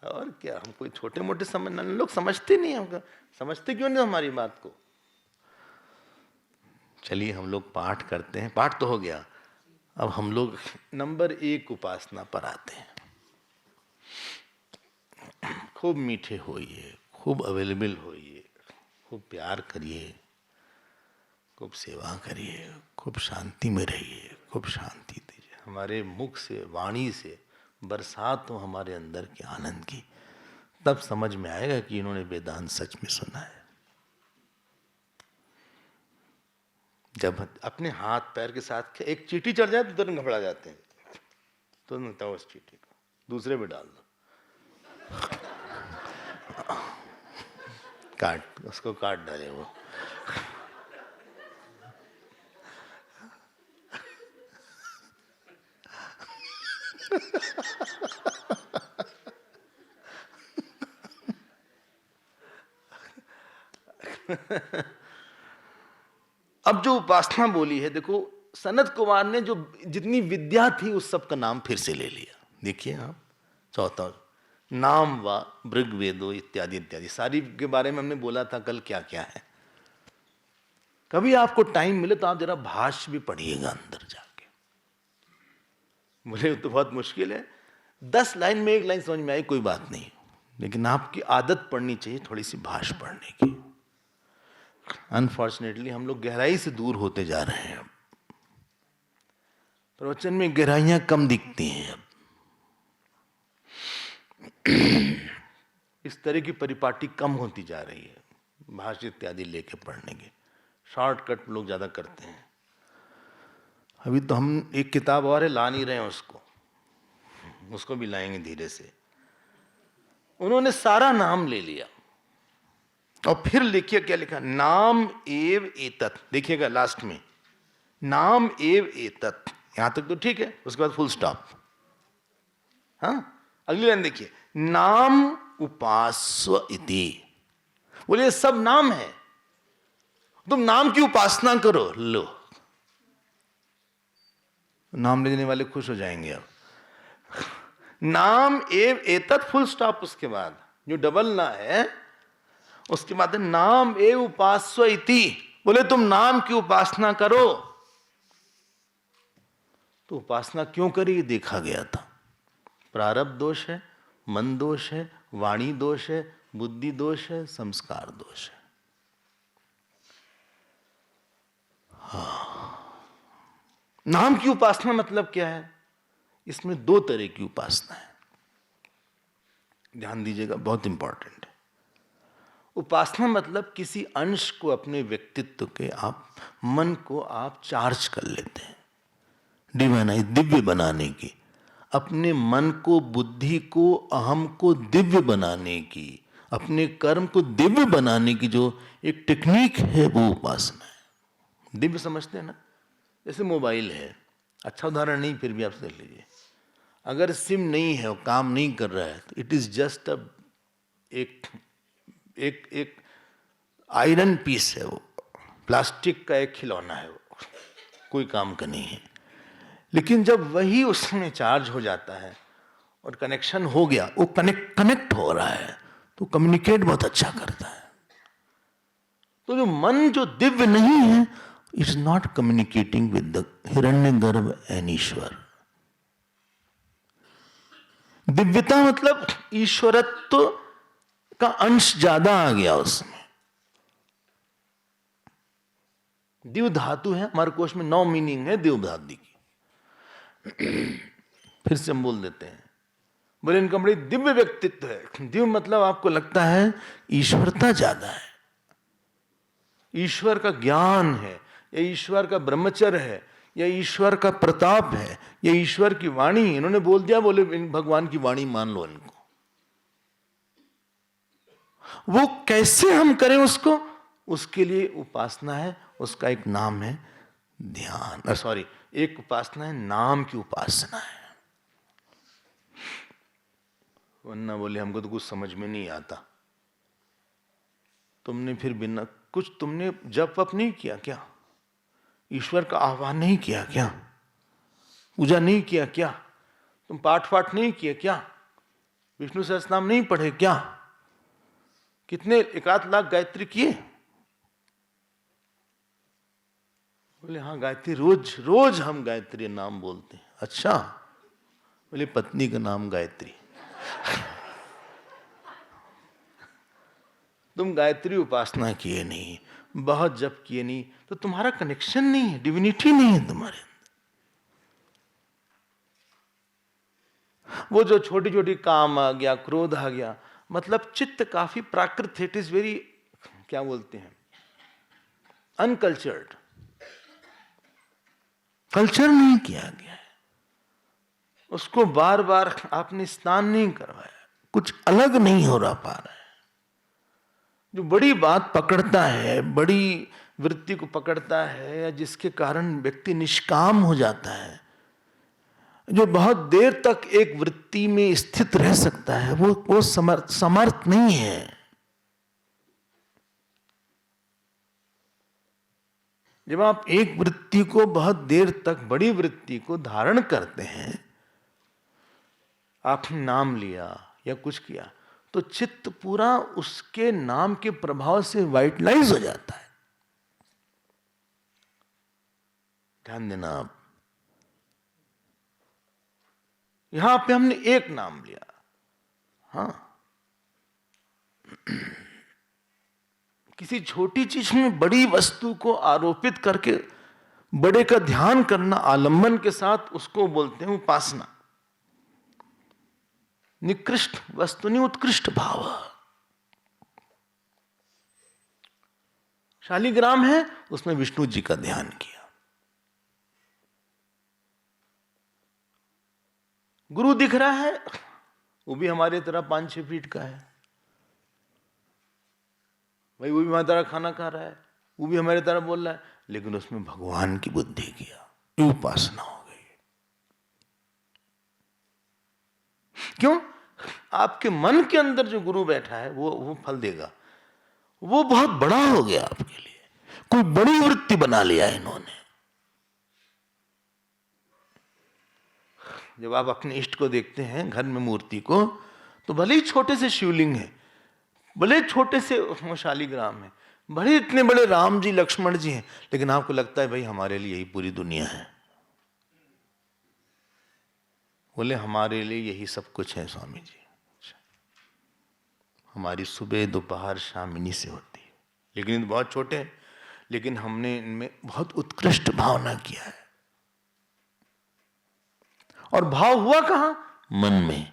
और क्या, हम कोई छोटे मोटे समझना, लोग समझते नहीं, हम समझते क्यों नहीं हमारी बात को। चलिए हम लोग पाठ करते हैं, पाठ तो हो गया, अब हम लोग नंबर 1 उपासना पर आते हैं। खूब मीठे होइए, खूब अवेलेबल होइए, खूब प्यार करिए, खूब सेवा करिए, खूब शांति में रहिए, खूब शांति दीजिए। हमारे मुख से, वाणी से बरसात हो हमारे अंदर के आनंद की, तब समझ में आएगा कि इन्होंने वेदांत सच में सुना है। जब अपने हाथ पैर के साथ एक चींटी चढ़ जाए तो तुरंत घबरा जाते हैं, तुरंत तो उस चींटी को दूसरे पे डाल दो, उसको काट डाले वो। अब जो उपासना बोली है, देखो सनत कुमार ने जो जितनी विद्या थी उस सब का नाम फिर से ले लिया। देखिए आप, चौथा नाम व भृग वेदो इत्यादि इत्यादि, सारी के बारे में हमने बोला था कल क्या क्या है। कभी आपको टाइम मिले तो आप जरा भाष्य भी पढ़िएगा अंदर जाके। बोले तो बहुत मुश्किल है, 10 लाइन में 1 लाइन समझ में आई कोई बात नहीं, लेकिन आपकी आदत पड़नी चाहिए थोड़ी सी भाष्य पढ़ने की। अनफॉर्चुनेटली हम लोग गहराई से दूर होते जा रहे हैं। अब प्रवचन में गहराइयां कम दिखती हैं। अब इस तरह की परिपाटी कम होती जा रही है, भाष्य इत्यादि लेके पढ़ने के शॉर्टकट लोग ज्यादा करते हैं। अभी तो हम एक किताब और है, ला नहीं रहे हैं उसको भी लाएंगे धीरे से। उन्होंने सारा नाम ले लिया और फिर लिखिए क्या लिखा, नाम एव एतत्। देखिएगा लास्ट में नाम एव एतत्, यहां तक तो ठीक है, उसके बाद फुल स्टॉप। हाँ, अगली लाइन देखिए, नाम उपास्व इति। बोलिए सब नाम है, तुम नाम की उपासना करो। लो, नाम लेने वाले खुश हो जाएंगे। अब नाम एव एतत् फुल स्टॉप, उसके बाद जो डबल ना है उसके बाद नाम एव उपास्व इति। बोले तुम नाम की उपासना करो। तो उपासना क्यों करी देखा गया था। प्रारब्ध दोष है, मन दोष है, वाणी दोष है, बुद्धि दोष है, संस्कार दोष है। नाम की उपासना मतलब क्या है, इसमें 2 तरह की उपासना है, ध्यान दीजिएगा, बहुत इंपॉर्टेंट है। उपासना मतलब किसी अंश को अपने व्यक्तित्व के आप मन को आप चार्ज कर लेते हैं, डिवाइनाइज, दिव्य बनाने की, अपने मन को, बुद्धि को, अहम को दिव्य बनाने की, अपने कर्म को दिव्य बनाने की जो एक टेक्निक है वो उपासना है। दिव्य समझते हैं ना, जैसे मोबाइल है, अच्छा उदाहरण नहीं फिर भी आप देख लीजिए। अगर सिम नहीं है, काम नहीं कर रहा है, तो इट इज जस्ट एक आयरन पीस है, वो प्लास्टिक का एक खिलौना है, वो कोई काम का नहीं है। लेकिन जब वही उसमें चार्ज हो जाता है और कनेक्शन हो गया, वो कनेक्ट हो रहा है, तो कम्युनिकेट बहुत अच्छा करता है। तो जो मन जो दिव्य नहीं है, is not communicating with the Hiranyagarbha and Ishwar. दिव्यता मतलब ईश्वरत्व का अंश ज्यादा आ गया उसमें। दिव्य धातु है, हमारे कोश में 9 मीनिंग है दिव्य धातु की। फिर से हम बोल देते हैं, बोले इनका बड़ी दिव्य व्यक्तित्व है। दिव्य मतलब आपको लगता है ईश्वरता ज्यादा है, ईश्वर का ज्ञान है, या ईश्वर का ब्रह्मचर्य है, या ईश्वर का प्रताप है, या ईश्वर की वाणी। इन्होंने बोल दिया, बोले भगवान की वाणी मान लो इनको। वो कैसे हम करें उसको, उसके लिए उपासना है, उसका एक नाम है ध्यान। सॉरी, एक उपासना है नाम की उपासना है। वरना बोले हमको तो कुछ समझ में नहीं आता। तुमने फिर बिना कुछ, तुमने जप वप नहीं किया क्या, ईश्वर का आह्वान नहीं किया क्या, पूजा नहीं किया क्या, तुम पाठ पाठ नहीं किया क्या, विष्णु सहस्त्रनाम नहीं पढ़े क्या, कितने 1 लाख गायत्री किए। बोले हाँ गायत्री रोज रोज हम गायत्री नाम बोलते हैं। अच्छा, बोले पत्नी का नाम गायत्री। तुम गायत्री उपासना किए नहीं, बहुत जप किए नहीं, तो तुम्हारा कनेक्शन नहीं है, डिविनिटी नहीं है तुम्हारे अंदर। वो जो छोटी छोटी काम आ गया, क्रोध आ गया, मतलब चित्त काफी प्राकृत है, इट इज वेरी, क्या बोलते हैं, अनकल्चर्ड। कल्चर नहीं किया गया है उसको, बार बार आपने स्नान नहीं करवाया, कुछ अलग नहीं हो रहा पा रहा है। जो बड़ी बात पकड़ता है, बड़ी वृत्ति को पकड़ता है, या जिसके कारण व्यक्ति निष्काम हो जाता है, जो बहुत देर तक एक वृत्ति में स्थित रह सकता है, वो समर्थ नहीं है। जब आप एक वृत्ति को बहुत देर तक, बड़ी वृत्ति को धारण करते हैं, आपने नाम लिया या कुछ किया, तो चित्त पूरा उसके नाम के प्रभाव से वाइटलाइज हो जाता है। ध्यान देना आप, यहां पे हमने एक नाम लिया, हाँ, किसी छोटी चीज में बड़ी वस्तु को आरोपित करके बड़े का ध्यान करना, आलंबन के साथ, उसको बोलते हैं उपासना। निकृष्ट वस्तु नहीं, उत्कृष्ट भाव। शालिग्राम है, उसमें विष्णु जी का ध्यान किया। गुरु दिख रहा है, वो भी हमारे तरह 5-6 फीट का है भाई, वो भी हमारी तरह खाना खा रहा है, वो भी हमारी तरह बोल रहा है, लेकिन उसमें भगवान की बुद्धि किया, ये उपासना हो गई। क्यों? आपके मन के अंदर जो गुरु बैठा है वो फल देगा, वो बहुत बड़ा हो गया आपके लिए, कोई बड़ी वृत्ति बना लिया इन्होंने। जब आप अपने इष्ट को देखते हैं घर में, मूर्ति को, तो भले ही छोटे से शिवलिंग है, भले छोटे से शालिग्राम है, भले इतने बड़े राम जी लक्ष्मण जी हैं, लेकिन आपको लगता है भाई हमारे लिए यही पूरी दुनिया है। बोले हमारे लिए यही सब कुछ है स्वामी जी, हमारी सुबह दोपहर शाम इन्हीं से होती है, लेकिन ये बहुत छोटे हैं, लेकिन हमने इनमें बहुत उत्कृष्ट भावना किया है। और भाव हुआ कहां? मन में।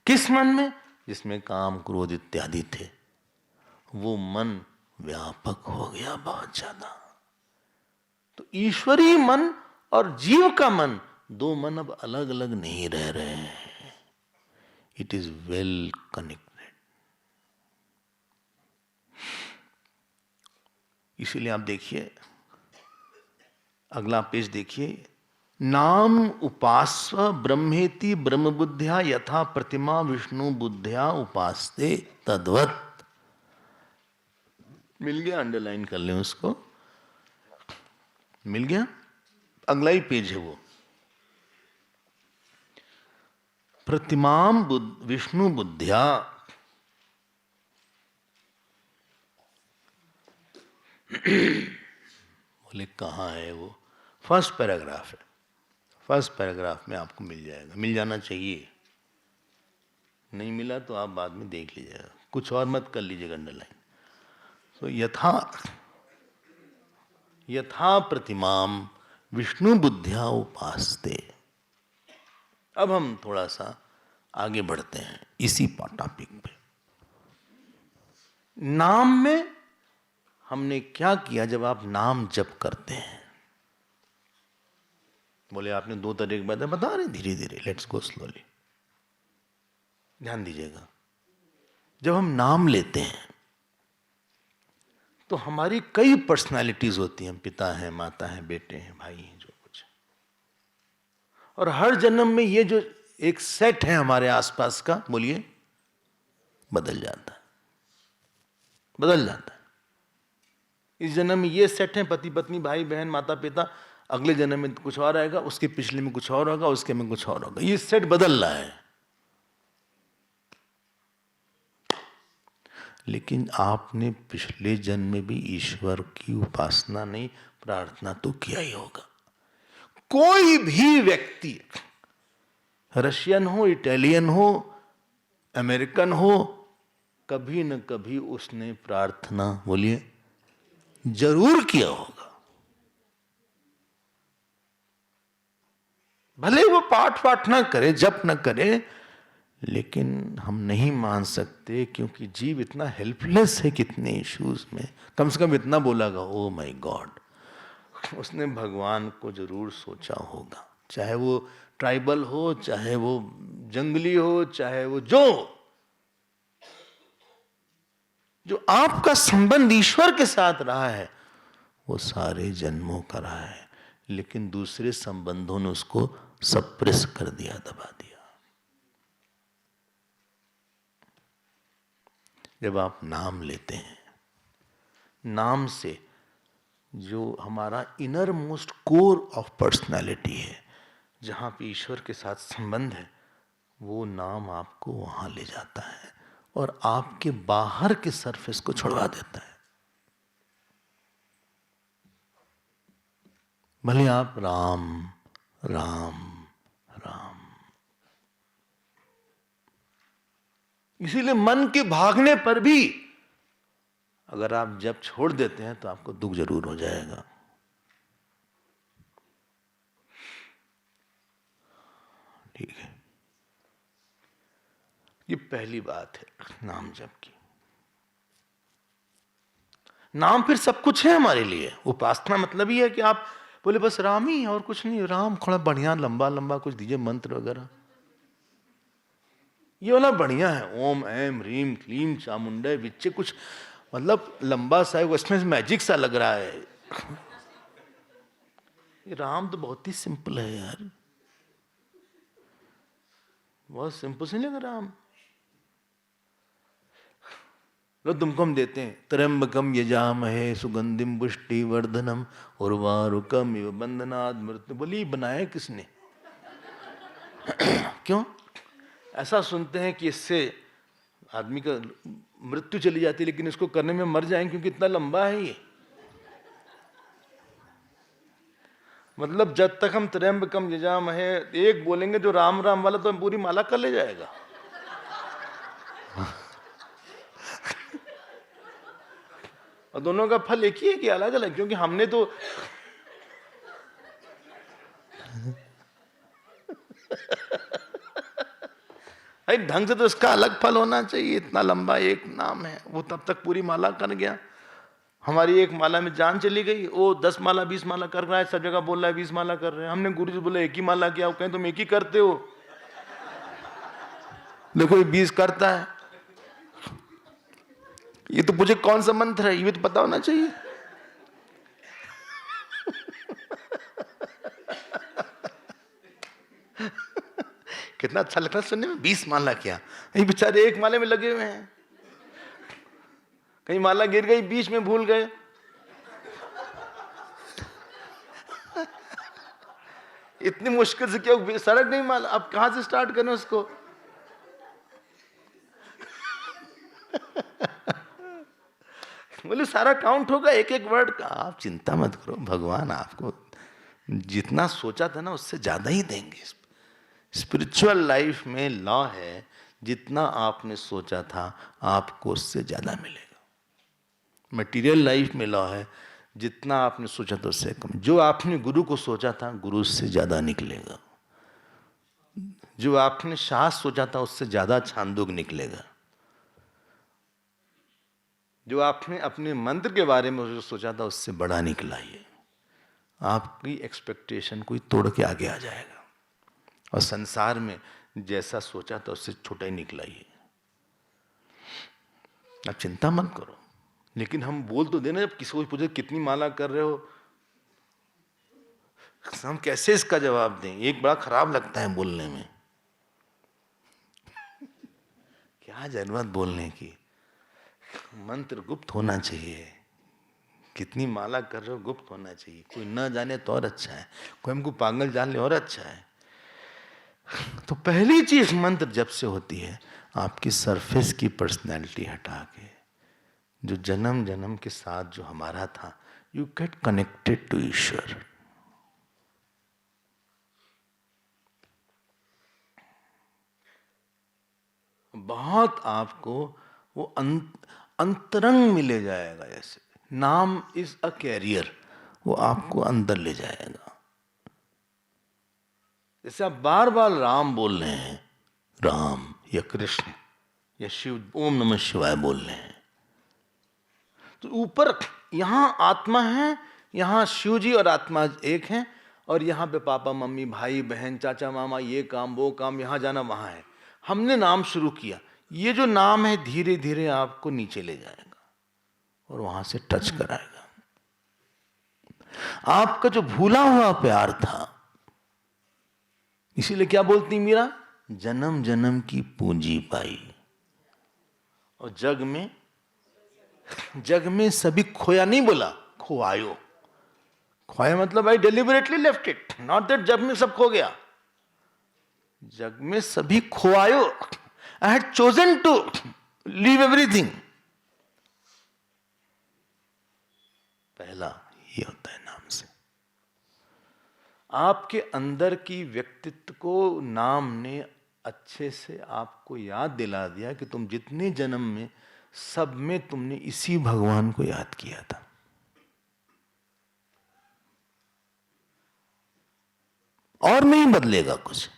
किस मन में? जिसमें काम क्रोध इत्यादि थे, वो मन व्यापक हो गया बहुत ज्यादा। तो ईश्वरीय मन और जीव का मन, दो मन अब अलग अलग नहीं रह रहे हैं, इट इज वेल कनेक्टेड। इसीलिए आप देखिए, अगला पेज देखिए, नाम उपास्व ब्रह्मेति ब्रह्म बुद्ध्या यथा प्रतिमा विष्णु बुद्ध्या उपास्ते तद्वत्। मिल गया? अंडरलाइन कर लें उसको, मिल गया? अगला ही पेज है वो। प्रतिमाम विष्णु बुद्ध्या, बोले कहाँ है वो? फर्स्ट पैराग्राफ है, फर्स्ट पैराग्राफ में आपको मिल जाएगा, मिल जाना चाहिए, नहीं मिला तो आप बाद में देख लीजिएगा, कुछ और मत कर लीजिएगा अंडरलाइन। तो यथा प्रतिमाम विष्णु बुद्ध्या उपास्ते। अब हम थोड़ा सा आगे बढ़ते हैं इसी टॉपिक पे। नाम में हमने क्या किया जब आप नाम जप करते हैं? बोले आपने 2 तरह की बातें बता रहे, धीरे धीरे, लेट्स गो स्लोली, ध्यान दीजिएगा। जब हम नाम लेते हैं तो हमारी कई पर्सनालिटीज होती हैं, पिता हैं, माता हैं, बेटे हैं, भाई हैं, जो कुछ, और हर जन्म में ये जो एक सेट है हमारे आसपास का, बोलिए, बदल जाता है, बदल जाता है। इस जन्म में ये सेट है, पति पत्नी भाई बहन माता पिता, अगले जन्म में कुछ और आएगा, उसके पिछले में कुछ और होगा, उसके में कुछ और होगा, ये सेट बदल रहा है। लेकिन आपने पिछले जन्म में भी ईश्वर की उपासना नहीं, प्रार्थना तो किया ही होगा। कोई भी व्यक्ति, रशियन हो, इटालियन हो, अमेरिकन हो, कभी न कभी उसने प्रार्थना, बोलिए, जरूर किया होगा। भले वो पाठ वाठ ना करे, जप ना करे, लेकिन हम नहीं मान सकते, क्योंकि जीव इतना हेल्पलेस है कितने इश्यूज में। कम से कम इतना बोलागा, ओ माय गॉड, उसने भगवान को जरूर सोचा होगा, चाहे वो ट्राइबल हो, चाहे वो जंगली हो, चाहे वो जो आपका संबंध ईश्वर के साथ रहा है वो सारे जन्मों का रहा है, लेकिन दूसरे संबंधों ने उसको सप्रेस कर दिया, दबा दिया। जब आप नाम लेते हैं, नाम से जो हमारा inner most core of personality है, जहाँ पे ईश्वर के साथ संबंध है, वो नाम आपको वहाँ ले जाता है और आपके बाहर के सरफेस को छुड़वा देता है। भले आप राम राम राम, इसीलिए मन के भागने पर भी अगर आप जब छोड़ देते हैं तो आपको दुख जरूर हो जाएगा। ठीक है, ये पहली बात है नाम जप की। नाम फिर सब कुछ है हमारे लिए। उपासना मतलब ही है कि आप बोले बस राम ही और कुछ नहीं, राम थोड़ा बढ़िया लंबा लंबा कुछ दीजिए मंत्र वगैरह, ये वाला बढ़िया है, ओम ऐम ह्रीम क्लीम चामुंडे बिच्चे, कुछ मतलब लंबा सा है, उसमें मैजिक सा लग रहा है। ये राम तो बहुत ही सिंपल है यार, बहुत सिंपल से नहीं लग राम। लो तुमको हम देते हैं, त्र्यंबकम यजामहे सुगंधिम पुष्टि वर्धनम उर्वारुकम इव बंधनाद मृत्यु। बोली बनाया किसने? क्यों ऐसा सुनते हैं कि इससे आदमी का मृत्यु चली जाती है, लेकिन इसको करने में मर जाएंगे क्योंकि इतना लंबा है ये। मतलब जब तक हम त्र्यंबकम यजामहे एक बोलेंगे जो राम राम वाला, तो हम पूरी माला कर ले जाएगा। और दोनों का फल एक ही है कि अलग अलग? क्योंकि हमने तो भाई ढंग से तो इसका अलग फल होना चाहिए। इतना लंबा एक नाम है, वो तब तक पूरी माला कर गया। हमारी एक माला में जान चली गई, वो 10 माला 20 माला कर रहा है, सब जगह बोल रहा है 20 माला कर रहे हैं। हमने गुरु जी बोले एक ही माला किया, कहें तुम एक ही करते हो, देखो ये 20 करता है। ये तो मुझे कौन सा मंत्र है ये तो पता होना चाहिए। कितना अच्छा लगता है सुनने में, 20 माला किया, ये बेचारे एक माले में लगे हुए हैं, कहीं माला गिर गई बीच में भूल गए। इतनी मुश्किल से क्यों सड़क नहीं माला, अब कहां से स्टार्ट करें उसको? बोले सारा काउंट होगा एक एक वर्ड का। आप चिंता मत करो, भगवान आपको जितना सोचा था ना उससे ज्यादा ही देंगे। स्पिरिचुअल लाइफ में लॉ है, जितना आपने सोचा था आपको उससे ज्यादा मिलेगा। मटेरियल लाइफ में लॉ है, जितना आपने सोचा था उससे कम। जो आपने गुरु को सोचा था गुरु उससे ज्यादा निकलेगा, जो आपने शास्त्र सोचा था उससे ज्यादा छांदोग निकलेगा, जो आपने अपने मंत्र के बारे में जो सोचा था उससे बड़ा निकला। ये आपकी एक्सपेक्टेशन कोई तोड़ के आगे आ जाएगा, और संसार में जैसा सोचा था उससे छोटा ही निकला। ये आप चिंता मत करो। लेकिन हम बोल तो देना, जब किसी को पूछे कितनी माला कर रहे हो, हम कैसे इसका जवाब दें? एक बड़ा खराब लगता है बोलने में। क्या जरूरत बोलने की? मंत्र गुप्त होना चाहिए। कितनी माला कर रहे हो गुप्त होना चाहिए, कोई न जाने तो और अच्छा है, कोई हमको पागल जान ले और अच्छा है। तो पहली चीज मंत्र जब से होती है, आपकी सरफेस की पर्सनैलिटी हटा के, जो जन्म जन्म के साथ जो हमारा था, यू गेट कनेक्टेड टू ईश्वर। बहुत आपको वो अंतरंग मिले जाएगा। जैसे नाम इज अ कैरियर, वो आपको अंदर ले जाएगा। जैसे आप बार बार राम बोल रहे हैं, राम या कृष्ण या शिव, ओम नमः शिवाय बोल रहे हैं, तो ऊपर यहां आत्मा है, यहां शिव जी और आत्मा एक है, और यहां पे पापा मम्मी भाई बहन चाचा मामा, ये काम वो काम, यहां जाना वहां है। हमने नाम शुरू किया, ये जो नाम है धीरे धीरे आपको नीचे ले जाएगा और वहां से टच कराएगा। आपका जो भूला हुआ प्यार था, इसीलिए क्या बोलती मीरा, जन्म जन्म की पूंजी पाई। और जग में सभी खोया नहीं बोला, खोआयो। खोया मतलब I deliberately left it, not that जग में सब खो गया। जग में सभी खोआयो, I had chosen to leave everything. पहला ये होता है नाम से। आपके अंदर की व्यक्तित्व को नाम ने अच्छे से आपको याद दिला दिया कि तुम जितने जन्म में, सब में तुमने इसी भगवान को याद किया था। और नहीं बदलेगा कुछ।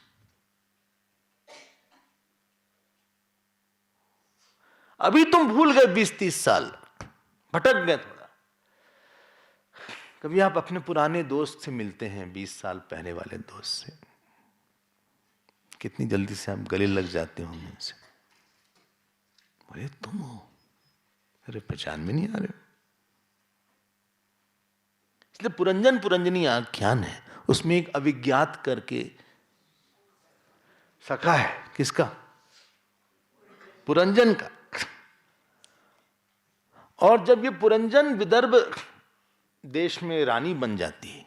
अभी तुम भूल गए 20-30 साल, भटक गए थोड़ा। कभी आप अपने पुराने दोस्त से मिलते हैं, 20 साल पहले वाले दोस्त से, कितनी जल्दी से आप गले लग जाते होंगे उनसे। बोले तुम हो, अरे पहचान में नहीं आ रहे हो। इसलिए पुरंजन पुरंजनी आख्यान है, उसमें एक अविज्ञात करके सखा है। किसका? पुरंजन का। और जब ये पुरंजन विदर्भ देश में रानी बन जाती है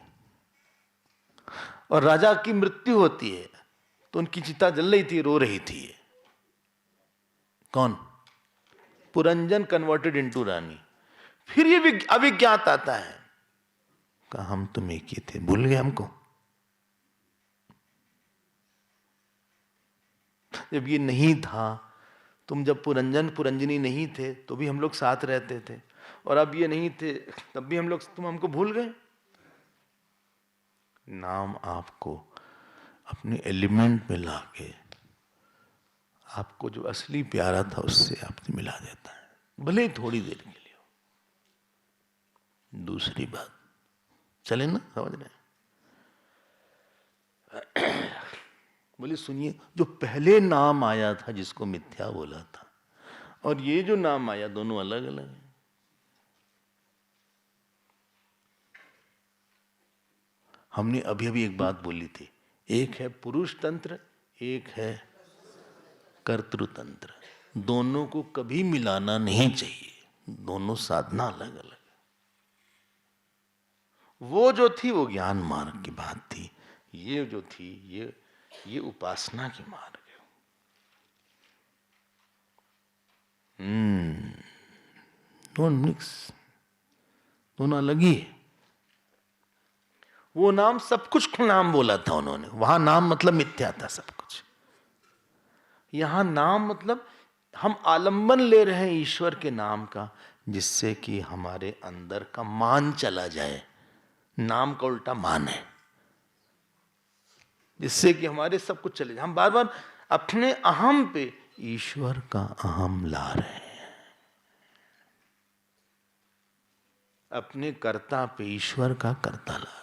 और राजा की मृत्यु होती है, तो उनकी चिता जल रही थी, रो रही थी। कौन? पुरंजन कन्वर्टेड इनटू रानी। फिर ये अविज्ञात आता है, कहा हम तुम एक ही थे, भूल गए हमको। जब ये नहीं था, तुम जब पुरंजन पुरंजनी नहीं थे तो भी हम लोग साथ रहते थे, और अब ये नहीं थे तब भी हम लोग, तुम हमको भूल गए। नाम आपको अपने एलिमेंट में लाके आपको जो असली प्यारा था उससे आपसे मिला देता है, भले ही थोड़ी देर के लिए हो। दूसरी बात, चले ना, समझ रहे? बोले सुनिए, जो पहले नाम आया था जिसको मिथ्या बोला था, और ये जो नाम आया, दोनों अलग अलग हैं। हमने अभी अभी एक बात बोली थी, एक है पुरुष तंत्र, एक है कर्तृतंत्र। दोनों को कभी मिलाना नहीं चाहिए, दोनों साधना अलग अलग है। वो जो थी वो ज्ञान मार्ग की बात थी, ये जो थी ये उपासना की मार्ग है। डोंट मिक्स, दोनों अलग ही है। वो नाम सब कुछ नाम बोला था उन्होंने, वहां नाम मतलब मिथ्या था सब कुछ। यहां नाम मतलब हम आलंबन ले रहे हैं ईश्वर के नाम का, जिससे कि हमारे अंदर का मान चला जाए। नाम का उल्टा मान है, जिससे कि हमारे सब कुछ चले जाए। हम बार बार अपने अहम पे ईश्वर का अहम ला रहे हैं, अपने कर्ता पे ईश्वर का कर्ता ला रहे हैं,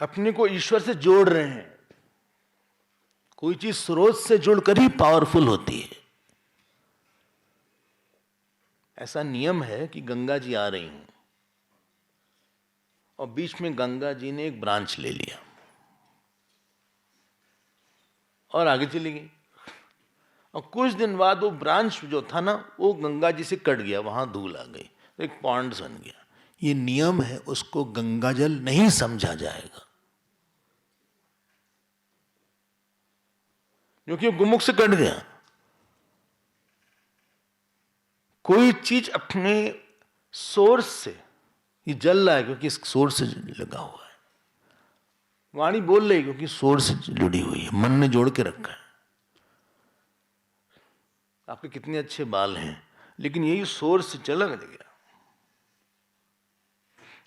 अपने को ईश्वर से जोड़ रहे हैं। कोई चीज स्रोत से जुड़कर ही पावरफुल होती है। ऐसा नियम है कि गंगा जी आ रही हूं और बीच में गंगा जी ने एक ब्रांच ले लिया और आगे चली गई, और कुछ दिन बाद वो ब्रांच जो था ना, वो गंगा जी से कट गया, वहां धूल आ गई, तो एक पॉन्ड बन गया। ये नियम है, उसको गंगाजल नहीं समझा जाएगा, क्योंकि वो गुमुख से कट गया। कोई चीज अपने सोर्स से, ये जल रहा है क्योंकि इस सोर्स से लगा हुआ है। वाणी बोल रही क्योंकि सोर्स से जुड़ी हुई है, मन ने जोड़ के रखा है। आपके कितने अच्छे बाल हैं, लेकिन यही सोर्स से चला गया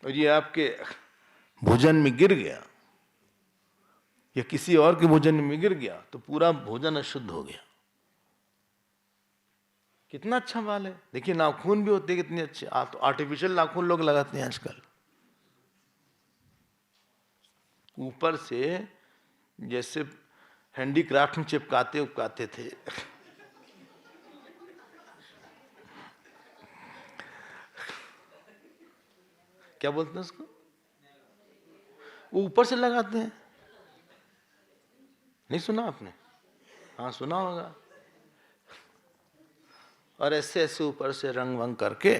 और ये आपके भोजन में गिर गया या किसी और के भोजन में गिर गया, तो पूरा भोजन अशुद्ध हो गया। कितना अच्छा बाल है, देखिए नाखून भी होते हैं कितने अच्छे। तो आर्टिफिशियल नाखून लोग लगाते हैं आजकल, ऊपर से जैसे हैंडीक्राफ्ट में चिपकाते थे। क्या बोलते हैं उसको, वो ऊपर से लगाते हैं। नहीं सुना आपने? हाँ सुना होगा। और ऐसे ऐसे ऊपर से रंग वंग करके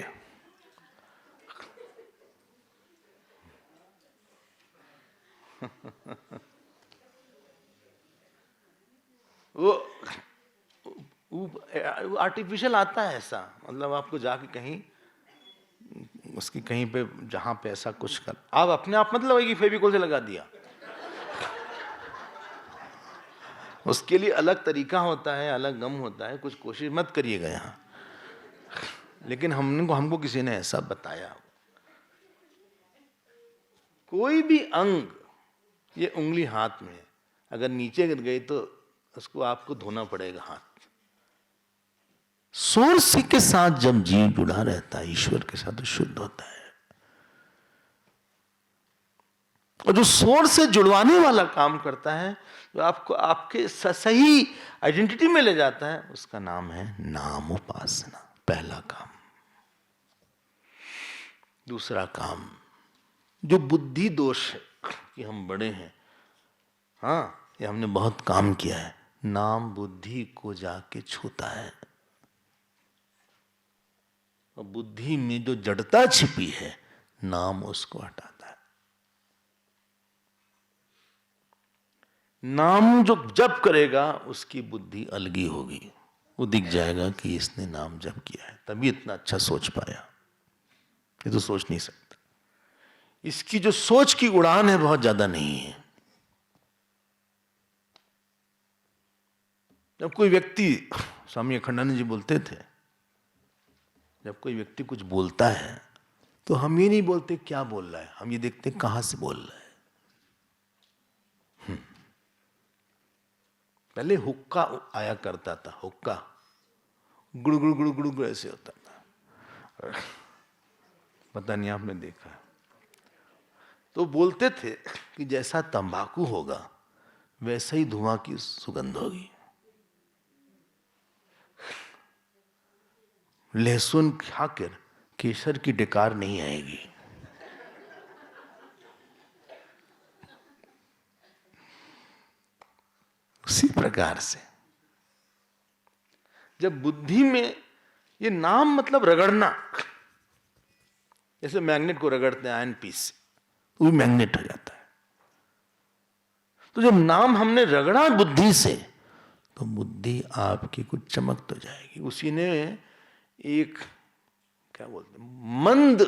आर्टिफिशियल आता है ऐसा, मतलब आपको जाके कहीं उसकी कहीं पे जहां पे ऐसा कुछ कर, आप अपने आप मतलब है कि फेविकोल से लगा दिया, उसके लिए अलग तरीका होता है, अलग गम होता है, कुछ कोशिश मत करिएगा यहां। लेकिन हमको किसी ने ऐसा बताया, कोई भी अंग, ये उंगली हाथ में अगर नीचे गिर गई तो उसको आपको धोना पड़ेगा हाथ। सोर्स के साथ जब जीव जुड़ा रहता है ईश्वर के साथ, तो शुद्ध होता है। और जो सोर्स से जुड़वाने वाला काम करता है, जो आपको आपके सही आइडेंटिटी में ले जाता है, उसका नाम है नाम उपासना। पहला काम। दूसरा काम, जो बुद्धि दोष है कि हम बड़े हैं, हाँ ये हमने बहुत काम किया है, नाम बुद्धि को जाके छूता है। और बुद्धि में जो जड़ता छिपी है, नाम उसको हटाता है। नाम जो जप करेगा उसकी बुद्धि अलगी होगी, वो दिख जाएगा कि इसने नाम जप किया है, तभी इतना अच्छा सोच पाया, ये तो सोच नहीं सकता। इसकी जो सोच की उड़ान है बहुत ज्यादा नहीं है। जब कोई व्यक्ति, स्वामी अखंडानंद जी बोलते थे, जब कोई व्यक्ति कुछ बोलता है तो हम ये नहीं बोलते क्या बोल रहा है, हम ये देखते कहां से बोल रहा है। पहले हुक्का आया करता था, हुक्का गुड़ गुड़ गुड़ गुड़ गुड़ ऐसे होता था, पता नहीं आपने देखा। तो बोलते थे कि जैसा तंबाकू होगा वैसा ही धुआं की सुगंध होगी, लहसुन खाकर केसर की डकार नहीं आएगी। उसी प्रकार से जब बुद्धि में ये नाम मतलब रगड़ना, जैसे मैग्नेट को रगड़ते हैं आयन पीस, वो मैग्नेट हो जाता है। तो जब नाम हमने रगड़ा बुद्धि से, तो बुद्धि आपकी कुछ चमक तो जाएगी। उसी ने एक क्या बोलते हैं, मंद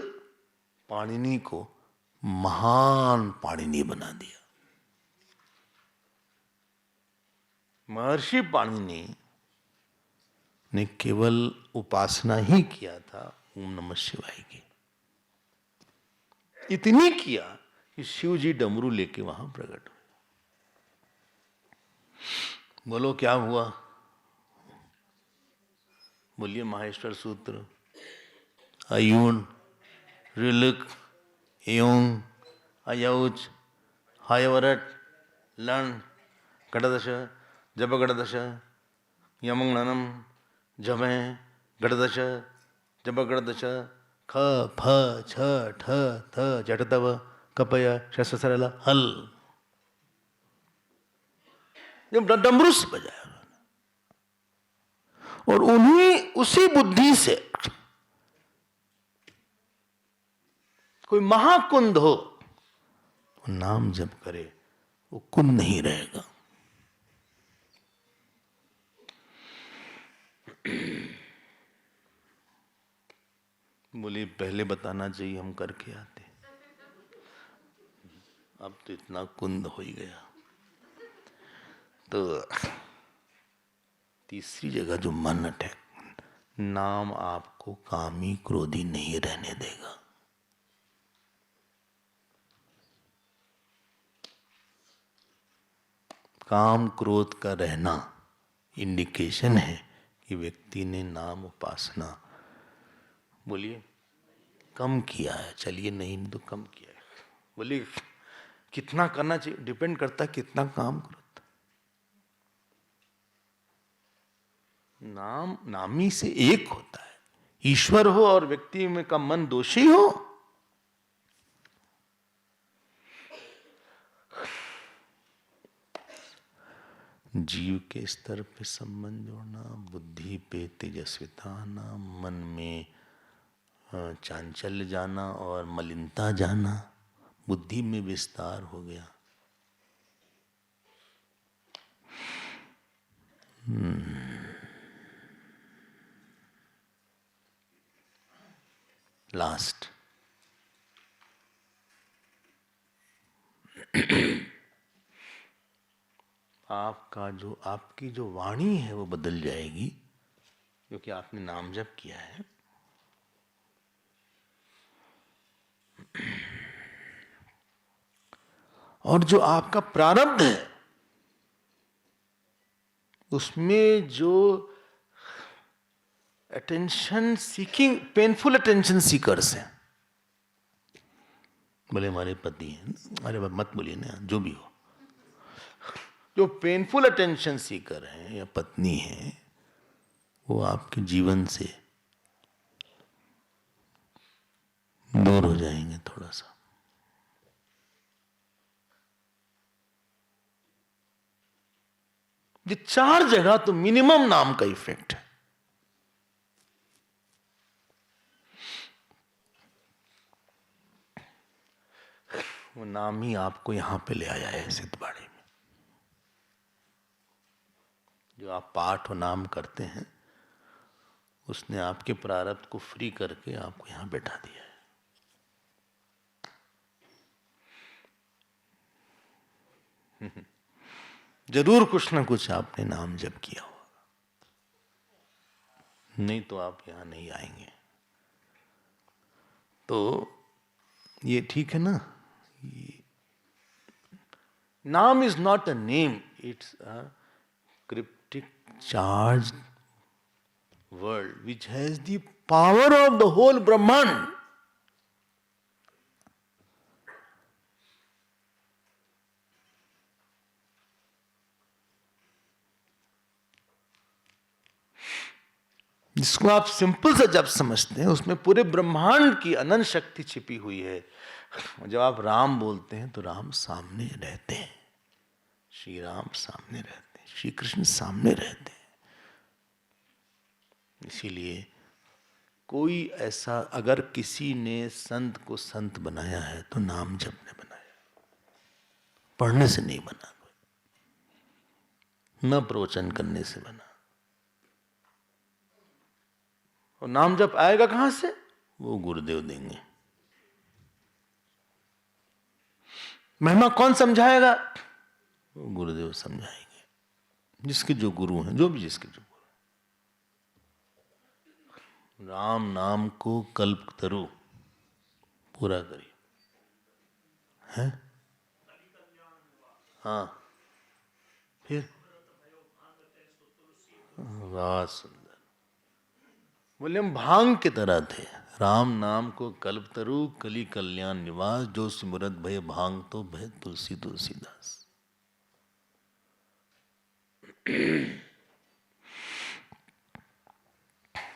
पाणिनि को महान पाणिनि बना दिया। महर्षि पाणिनि ने केवल उपासना ही किया था ओम नमः शिवाय की, इतनी किया कि शिव जी डमरू लेके वहां प्रकट हुए। बोलो क्या हुआ, बोलिए माहेश्वर सूत्र, अयून, ऋलक, योंग, अयौच, हयवरट, लन, गणदश, जब गणदश, यमंगणनम, जमे, गणदश, जब गणदश, ख, फ, छ, ठ, थ, जटतव, कपय, शस सरल, हल। जब डमरू से बजाया और उन्हीं उसी बुद्धि से कोई महाकुंद हो, नाम जप करे, वो कुंद नहीं रहेगा। बोले पहले बताना चाहिए, हम करके आते, अब तो इतना कुंद हो ही गया। तो तीसरी जगह जो मन है, नाम आपको कामी क्रोधी नहीं रहने देगा। काम क्रोध का रहना इंडिकेशन है कि व्यक्ति ने नाम उपासना, बोलिए कम किया है। चलिए नहीं तो कम किया है। बोलिए कितना करना चाहिए, डिपेंड करता है कितना काम करो। नाम नामी से एक होता है, ईश्वर हो और व्यक्ति में का मन दोषी हो, जीव के स्तर पे संबंध जोड़ना, बुद्धि पे तेजस्विता आना, मन में चांचल्य जाना और मलिनता जाना, बुद्धि में विस्तार हो गया। लास्ट। आपकी जो वाणी है वो बदल जाएगी, क्योंकि आपने नाम जप किया है। और जो आपका प्रारब्ध है, उसमें जो attention seeking, painful attention seekers हैं, बोले हमारे पति हैं, अरे मत बोलिए ना, जो भी हो, जो पेनफुल अटेंशन सीकर हैं या पत्नी है, वो आपके जीवन से दूर हो जाएंगे थोड़ा सा। ये 4 जगह तो मिनिमम नाम का इफेक्ट है। वो नाम ही आपको यहां पे ले आया है सिद्धबाड़ी में। जो आप पाठ और नाम करते हैं, उसने आपके प्रारब्ध को फ्री करके आपको यहां बैठा दिया है। जरूर कुछ ना कुछ आपने नाम जप किया होगा, नहीं तो आप यहां नहीं आएंगे। तो ये ठीक है ना। नाम is not a name, it's a cryptic charged word which has the power of the whole Brahman. जिसको आप सिंपल सा जब समझते हैं, उसमें पूरे ब्रह्मांड की अनंत शक्ति छिपी हुई है। जब आप राम बोलते हैं तो राम सामने रहते हैं, श्री राम सामने रहते हैं, श्री कृष्ण सामने रहते हैं। इसीलिए कोई ऐसा, अगर किसी ने संत को संत बनाया है तो नाम जप ने बनाया, पढ़ने से नहीं बना, न प्रवचन करने से बना। और नाम जप आएगा कहां से? वो गुरुदेव देंगे। महिमा कौन समझाएगा? वो गुरुदेव समझाएंगे, जिसके जो गुरु हैं, जो भी जिसके जो गुरु। राम नाम को कल्पतरु पूरा करिए, हैं? हाँ, फिर वाह सुंदर। बोले हम भांग की तरह थे। राम नाम को कल्पतरु कली कल्याण निवास, जो सिमरत भय भांग तो भय तुलसी तुलसीदास।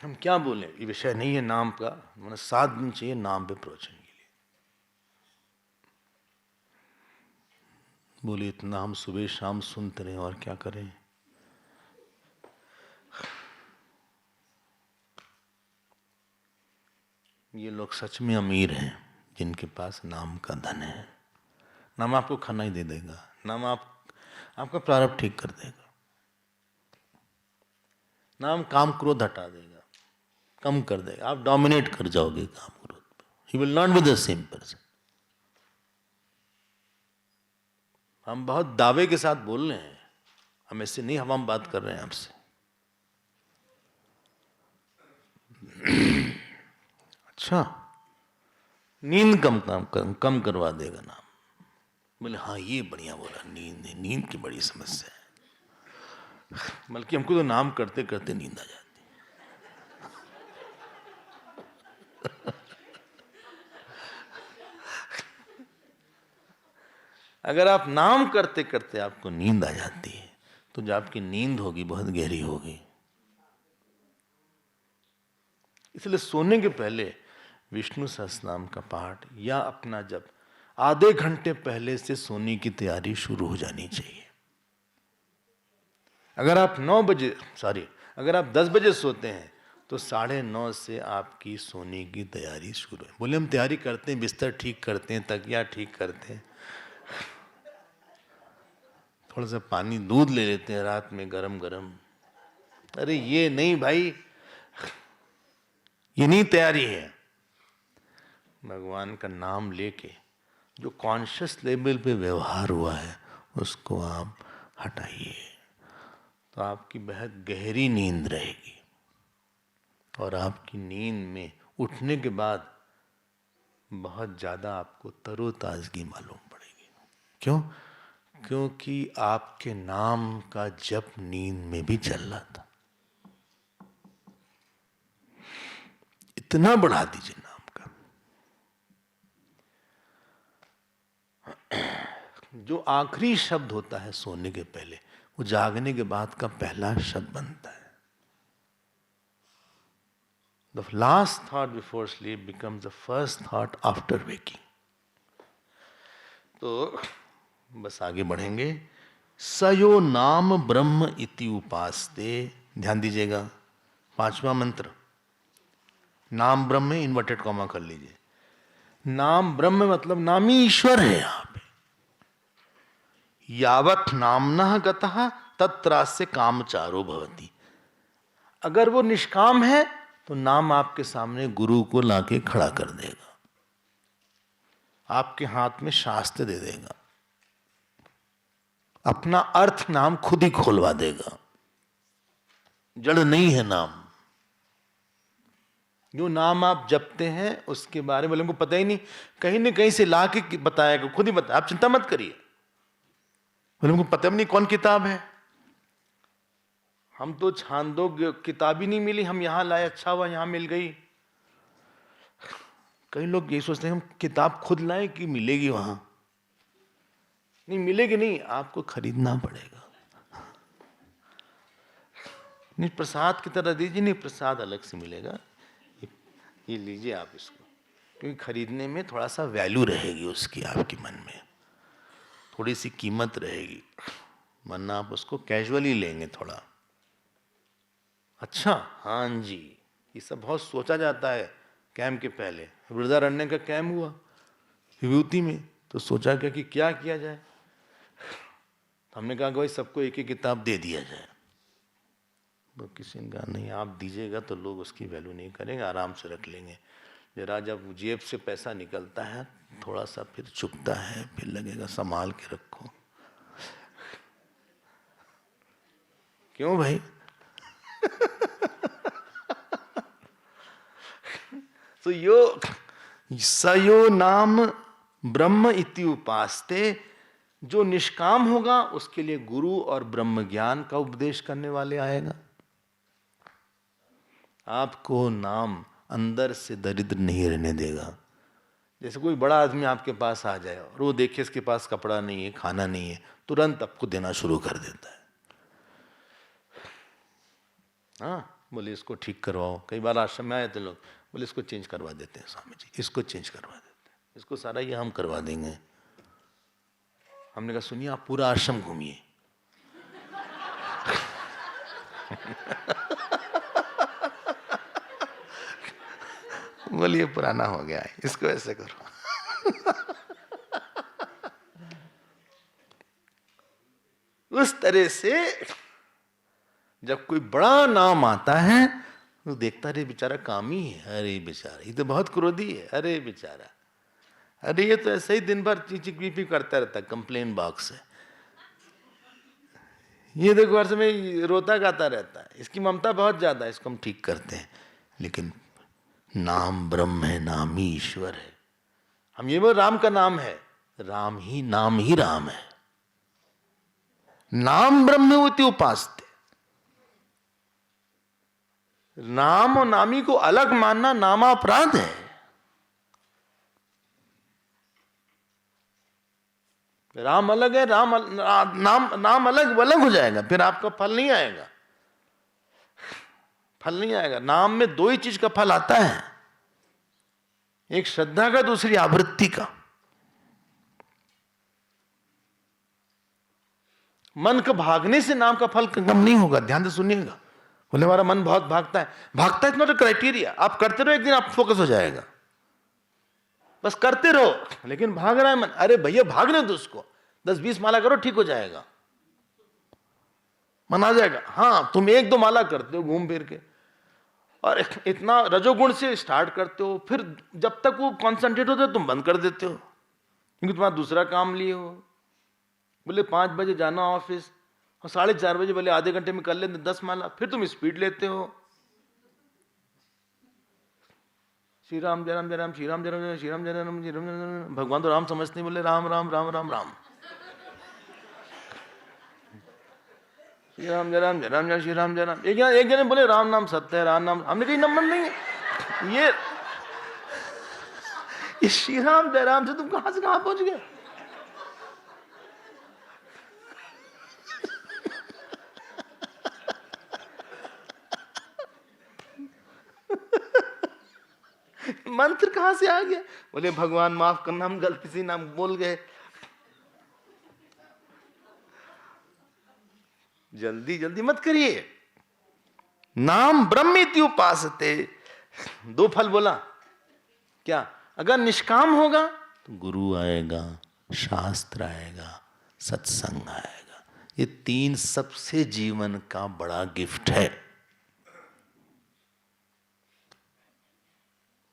हम क्या बोले, ये विषय नहीं है नाम का। मैंने 7 दिन चाहिए नाम पे प्रवचन के लिए। बोले इतना हम सुबह शाम सुनते रहे और क्या करें। ये लोग सच में अमीर हैं जिनके पास नाम का धन है। नाम आपको खाना ही दे देगा, नाम आपका प्रारब्ध ठीक कर देगा, नाम काम क्रोध हटा देगा, कम कर देगा, आप डोमिनेट कर जाओगे काम क्रोध पे। He will not be the same person. हम बहुत दावे के साथ बोल रहे हैं, हम ऐसे नहीं, हम बात कर रहे हैं आपसे। अच्छा, नींद कम करवा देगा नाम। बोले हाँ ये बढ़िया बोला, नींद की बड़ी समस्या है। बल्कि हमको तो नाम करते करते नींद आ जाती। अगर आप नाम करते करते आपको नींद आ जाती है, तो जो आपकी नींद होगी बहुत गहरी होगी। इसलिए सोने के पहले विष्णु सहस्त्रनाम का पाठ या अपना जप आधे घंटे पहले से सोने की तैयारी शुरू हो जानी चाहिए। अगर आप 10 बजे सोते हैं तो 9:30 से आपकी सोने की तैयारी शुरू है। बोले हम तैयारी करते हैं, बिस्तर ठीक करते हैं, तकिया ठीक करते हैं, थोड़ा सा पानी दूध ले लेते हैं रात में गरम गरम। अरे ये नहीं भाई, ये नहीं तैयारी है। भगवान का नाम लेके जो कॉन्शियस लेवल पे व्यवहार हुआ है उसको आप हटाइए, तो आपकी बहुत गहरी नींद रहेगी और आपकी नींद में उठने के बाद बहुत ज़्यादा आपको तरोताजगी मालूम पड़ेगी। क्यों? क्योंकि आपके नाम का जप नींद में भी चल रहा था। इतना बढ़ा दीजिए नाम का। जो आखिरी शब्द होता है सोने के पहले, वो जागने के बाद का पहला शब्द बनता है। The last thought before sleep becomes the first thought after waking. तो बस आगे बढ़ेंगे। सयो नाम ब्रह्म इति उपासते, ध्यान दीजिएगा, 5वां मंत्र, नाम ब्रह्म में इन्वर्टेड कॉमा कर लीजिए। नाम ब्रह्म मतलब नामी ईश्वर है यहां पे। यावत नामनः गतः तत्रास्य कामचारो भवति। अगर वो निष्काम है तो नाम आपके सामने गुरु को लाके खड़ा कर देगा, आपके हाथ में शास्त्र दे देगा, अपना अर्थ नाम खुद ही खोलवा देगा। जड़ नहीं है नाम। जो नाम आप जपते हैं उसके बारे में लोगों को पता ही नहीं, कहीं न कहीं से ला के बताएगा, खुद ही बताया। आप चिंता मत करिए, लोगों को पता भी नहीं कौन किताब है। हम तो छांदोग्य किताब ही नहीं मिली, हम यहां लाए, अच्छा हुआ यहां मिल गई। कई लोग ये सोचते हैं हम किताब खुद लाएं कि मिलेगी वहां। नहीं मिलेगी, नहीं, आपको खरीदना पड़ेगा। नहीं प्रसाद की तरह दीजिए, नहीं प्रसाद अलग से मिलेगा, ये लीजिए आप इसको, क्योंकि खरीदने में थोड़ा सा वैल्यू रहेगी उसकी, आपके मन में थोड़ी सी कीमत रहेगी, वरना आप उसको कैजुअली लेंगे थोड़ा। अच्छा, हाँ जी, ये सब बहुत सोचा जाता है कैंप के पहले। वृद्धारण्य का कैंप हुआ विभूति में, तो सोचा क्या कि क्या किया जाए। हमने कहा कि भाई सबको एक एक किताब दे दिया जाए। तो किसी ने कहा नहीं, आप दीजिएगा तो लोग उसकी वैल्यू नहीं करेंगे, आराम से रख लेंगे। जरा जब जेब से पैसा निकलता है थोड़ा सा फिर चुभता है, फिर लगेगा संभाल के रखो। क्यों भाई? तो यो सयो नाम ब्रह्म इति उपासते, जो निष्काम होगा उसके लिए गुरु और ब्रह्म ज्ञान का उपदेश करने वाले आएगा। आपको नाम अंदर से दरिद्र नहीं रहने देगा। जैसे कोई बड़ा आदमी आपके पास आ जाए और वो देखे इसके पास कपड़ा नहीं है, खाना नहीं है, तुरंत आपको देना शुरू कर देता है। हाँ, बोले इसको ठीक करवाओ। कई बार आश्रम में आए थे लोग, बोले इसको चेंज करवा देते हैं स्वामी जी, इसको चेंज करवा देते हैं, इसको सारा ये हम करवा देंगे। हमने कहा सुनिए आप पूरा आश्रम घूमिए। बोलिए पुराना हो गया है, इसको ऐसे करो। उस तरह से जब कोई बड़ा नाम आता है तो देखता रे बेचारा कामी है, अरे बेचारा ये तो बहुत क्रोधी है, अरे बेचारा, अरे ये तो ऐसे ही दिन भर चीची पीपी करता रहता है, कंप्लेन बॉक्स है, ये देखो हर समय रोता गाता रहता है, इसकी ममता बहुत ज्यादा है, इसको हम ठीक करते हैं। लेकिन नाम ब्रह्म है, नाम ही ईश्वर है। हम ये बोल राम का नाम है, राम ही नाम ही राम है। नाम ब्रह्म इति उपासते। नाम और नामी को अलग मानना नामापराध है। राम अलग है, नाम अलग अलग हो जाएगा, फिर आपका फल नहीं आएगा, फल नहीं आएगा। नाम में दो ही चीज का फल आता है, एक श्रद्धा का, दूसरी आवृत्ति का। मन का भागने से नाम का फल कम नहीं होगा। ध्यान से सुनिएगा। बोले हमारा मन बहुत भागता है, भागता है, इतना तो क्राइटेरिया। आप करते रहो, एक दिन आप फोकस हो जाएगा, बस करते रहो। लेकिन भाग रहा है मन, अरे भैया भागने दो उसको, 10-20 माला करो, ठीक हो जाएगा, मन आ जाएगा। हाँ तुम 1-2 माला करते हो घूम फिर के, और इतना रजोगुण से स्टार्ट करते हो, फिर जब तक वो कॉन्सेंट्रेट होता है तुम बंद कर देते हो, क्योंकि तुम्हारा दूसरा काम लिए हो। बोले 5 बजे जाना ऑफिस, और 4:30 बजे बोले आधे घंटे में कर लेते 10 माला, फिर तुम स्पीड लेते हो। श्री राम जय राम जय राम, श्री राम जय राम जय, श्री राम जय राम, श्री राम जय राम। भगवान तो राम समझते नहीं, बोले राम राम राम राम राम, श्री राम जय राम जय राम जय, श्री राम जय राम। एक जने बोले राम नाम सत्य है, राम नाम, हमने कहीं नंबर नहीं है। ये श्री राम जय राम से तुम कहां से कहां पहुंच गए? मंत्र कहां से आ गया? बोले भगवान माफ करना, हम गलती से नाम बोल गए। जल्दी जल्दी मत करिए। नाम ब्रह्मेति उपासते, 2 फल बोला क्या? अगर निष्काम होगा तो गुरु आएगा, शास्त्र आएगा, सत्संग आएगा। ये 3 सबसे जीवन का बड़ा गिफ्ट है।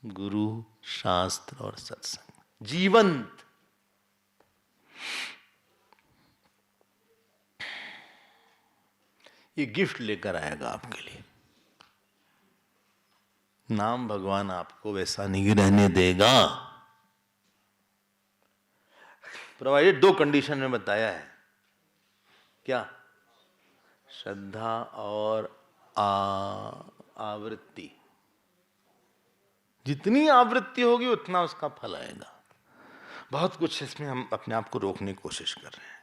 गुरु, शास्त्र और सत्संग जीवंत। ये गिफ्ट लेकर आएगा आपके लिए। नाम भगवान आपको वैसा नहीं रहने देगा। प्रोवाइडेड 2 कंडीशन में बताया है। क्या? श्रद्धा और आवृत्ति। जितनी आवृत्ति होगी उतना उसका फल आएगा। बहुत कुछ इसमें हम अपने आप को रोकने की कोशिश कर रहे हैं,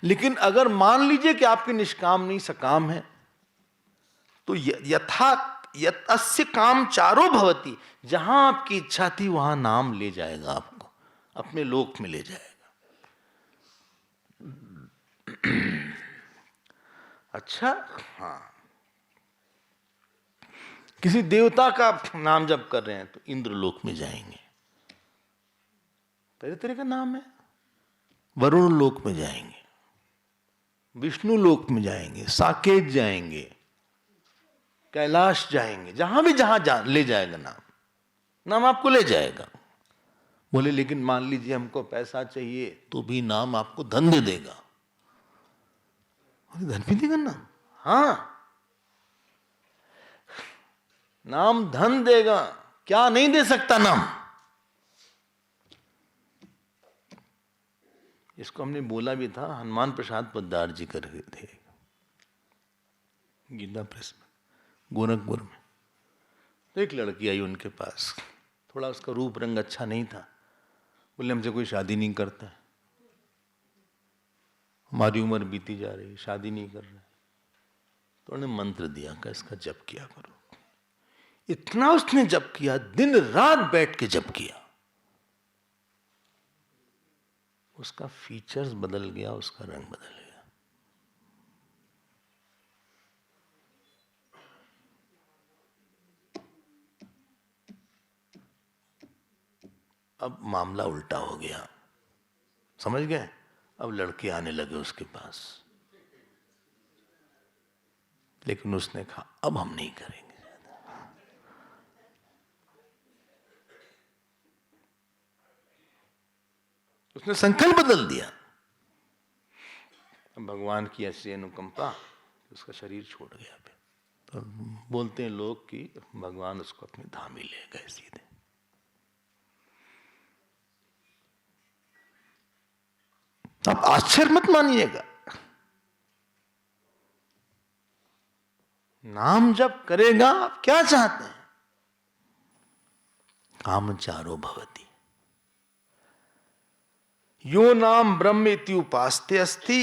लेकिन अगर मान लीजिए कि आपके निष्काम नहीं सकाम है, तो यतस्य काम चारो भवति, जहां आपकी इच्छा थी वहां नाम ले जाएगा आपको, अपने लोक में ले जाएगा। अच्छा, हाँ, किसी देवता का नाम जप कर रहे हैं तो इंद्र लोक में जाएंगे, तरह तरह का नाम है। वरुण लोक में जाएंगे, विष्णु लोक में जाएंगे, साकेत जाएंगे, कैलाश जाएंगे, जहां भी ले जाएगा नाम आपको ले जाएगा। बोले लेकिन मान लीजिए हमको पैसा चाहिए, तो भी नाम आपको धन दे देगा। धन भी देगा नाम? हाँ, नाम धन देगा, क्या नहीं दे सकता नाम? इसको हमने बोला भी था, हनुमान प्रसाद पोद्दार जी कर रहे थे गीता प्रेस में, गोरखपुर में। तो एक लड़की आई उनके पास, थोड़ा उसका रूप रंग अच्छा नहीं था। बोले हमसे कोई शादी नहीं करता है, हमारी उम्र बीती जा रही, शादी नहीं कर रहे। तो उन्होंने मंत्र दिया कि इसका जप किया करो। इतना उसने जप किया, दिन रात बैठ के जप किया, उसका फीचर्स बदल गया, उसका रंग बदल गया। अब मामला उल्टा हो गया, समझ गए? अब लड़के आने लगे उसके पास, लेकिन उसने कहा अब हम नहीं करेंगे। उसने संकल्प बदल दिया। भगवान की ऐसी अनुकंपा, उसका शरीर छोड़ गया। तो बोलते हैं लोग कि भगवान उसको अपने धाम ही ले गए सीधे। आप आश्चर्य मत मानिएगा, नाम जब करेगा, आप क्या चाहते हैं? कामचारो भवति, यो नाम ब्रह्म इति उपास्ते अस्ति।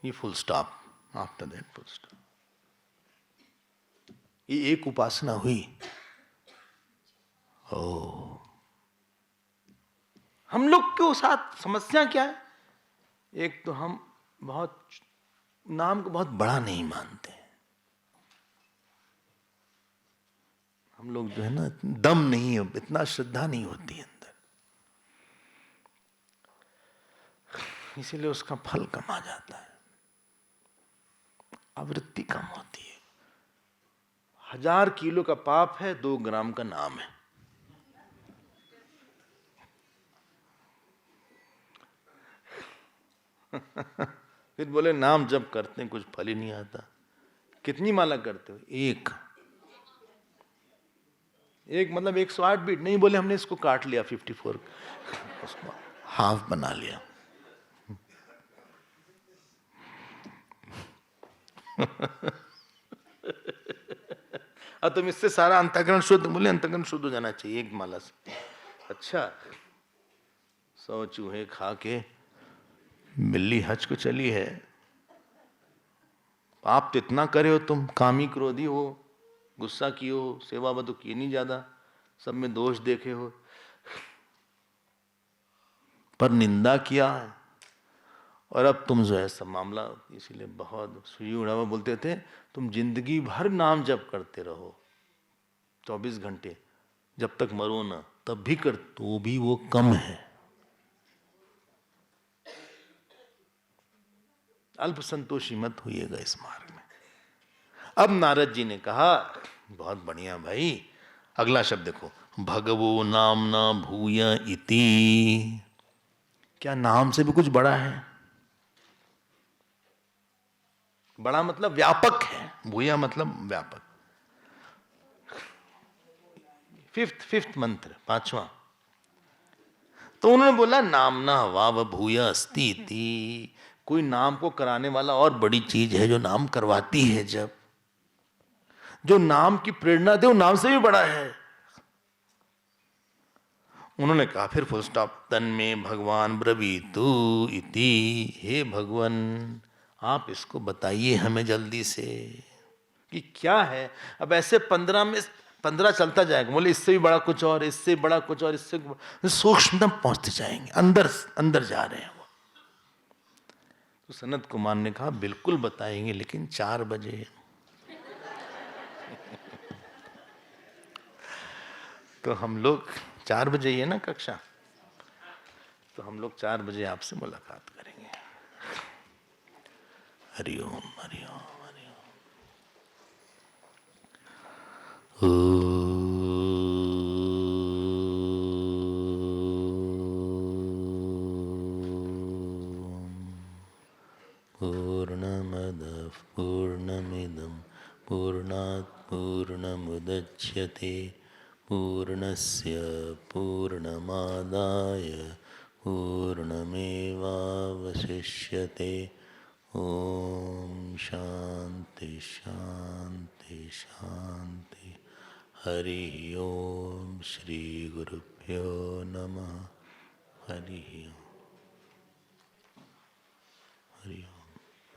ये full stop, after that full stop. ये एक उपासना हुई। ओ, हम लोग के साथ समस्या क्या है? एक तो हम बहुत नाम को बहुत बड़ा नहीं मानते हैं। हम लोग जो है ना, दम नहीं है, इतना श्रद्धा नहीं होती अंदर, इसीलिए उसका फल कम आ जाता है, आवृत्ति कम होती है, 1000 किलो का पाप है, 2 ग्राम का नाम है। फिर बोले नाम जब करते हैं कुछ फल ही नहीं आता। कितनी माला करते हो? एक मतलब 108 बीट नहीं, बोले हमने इसको काट लिया 54, उसको हाफ बना लिया। अब तुम इससे सारा अंतःकरण शुद्ध, बोले अंतःकरण शुद्ध हो जाना चाहिए एक माला से। अच्छा, 100 चूहे खा के बिल्ली हज को चली है। आप तो इतना करे हो, तुम कामी क्रोधी हो, गुस्सा किए हो, सेवा बदो किए नहीं ज्यादा, सब में दोष देखे हो, पर निंदा किया है। और अब तुम जो है सब मामला, इसीलिए बहुत सुई उड़ावा बोलते थे, तुम जिंदगी भर नाम जप करते रहो 24 घंटे, जब तक मरो ना, तब भी कर, तो भी वो कम है। अल्प संतोषी मत होइएगा इस मार्ग में। अब नारद जी ने कहा, बहुत बढ़िया भाई, अगला शब्द देखो, भगवो नामना भूय इति। क्या नाम से भी कुछ बड़ा है? बड़ा मतलब व्यापक है, भूया मतलब व्यापक। फिफ्थ मंत्र, 5वां। तो उन्होंने बोला नामना वाव भूय अस्ति इति। कोई नाम को कराने वाला और बड़ी चीज है जो नाम करवाती है, जब जो नाम की प्रेरणा दे वो नाम से भी बड़ा है। उन्होंने कहा फिर फुल स्टॉप, तन में भगवान ब्रवीतु इति। हे भगवान, आप इसको बताइए हमें जल्दी से कि क्या है। अब ऐसे 15 में 15 चलता जाएगा, बोले इससे भी बड़ा कुछ और, इससे बड़ा कुछ और, इससे सूक्ष्मतम पहुंचते जाएंगे, अंदर अंदर जा रहे हैं वो। तो सनत कुमार ने कहा बिल्कुल बताएंगे, लेकिन 4 बजे। तो हम लोग 4 बजे ही है ना कक्षा, तो हम लोग 4 बजे आपसे मुलाकात करेंगे। हरिओम हरिओम हरिओम। पूर्णमदः पूर्णमिदं पूर्णात् पूर्णमुदच्यते पूर्णस्य पूर्णमादाय पूर्णमेवावशिष्यते। ओम शांति शांति शांति। हरि ओम श्री गुरुभ्यो नमः। हरि ओम हरि ओम।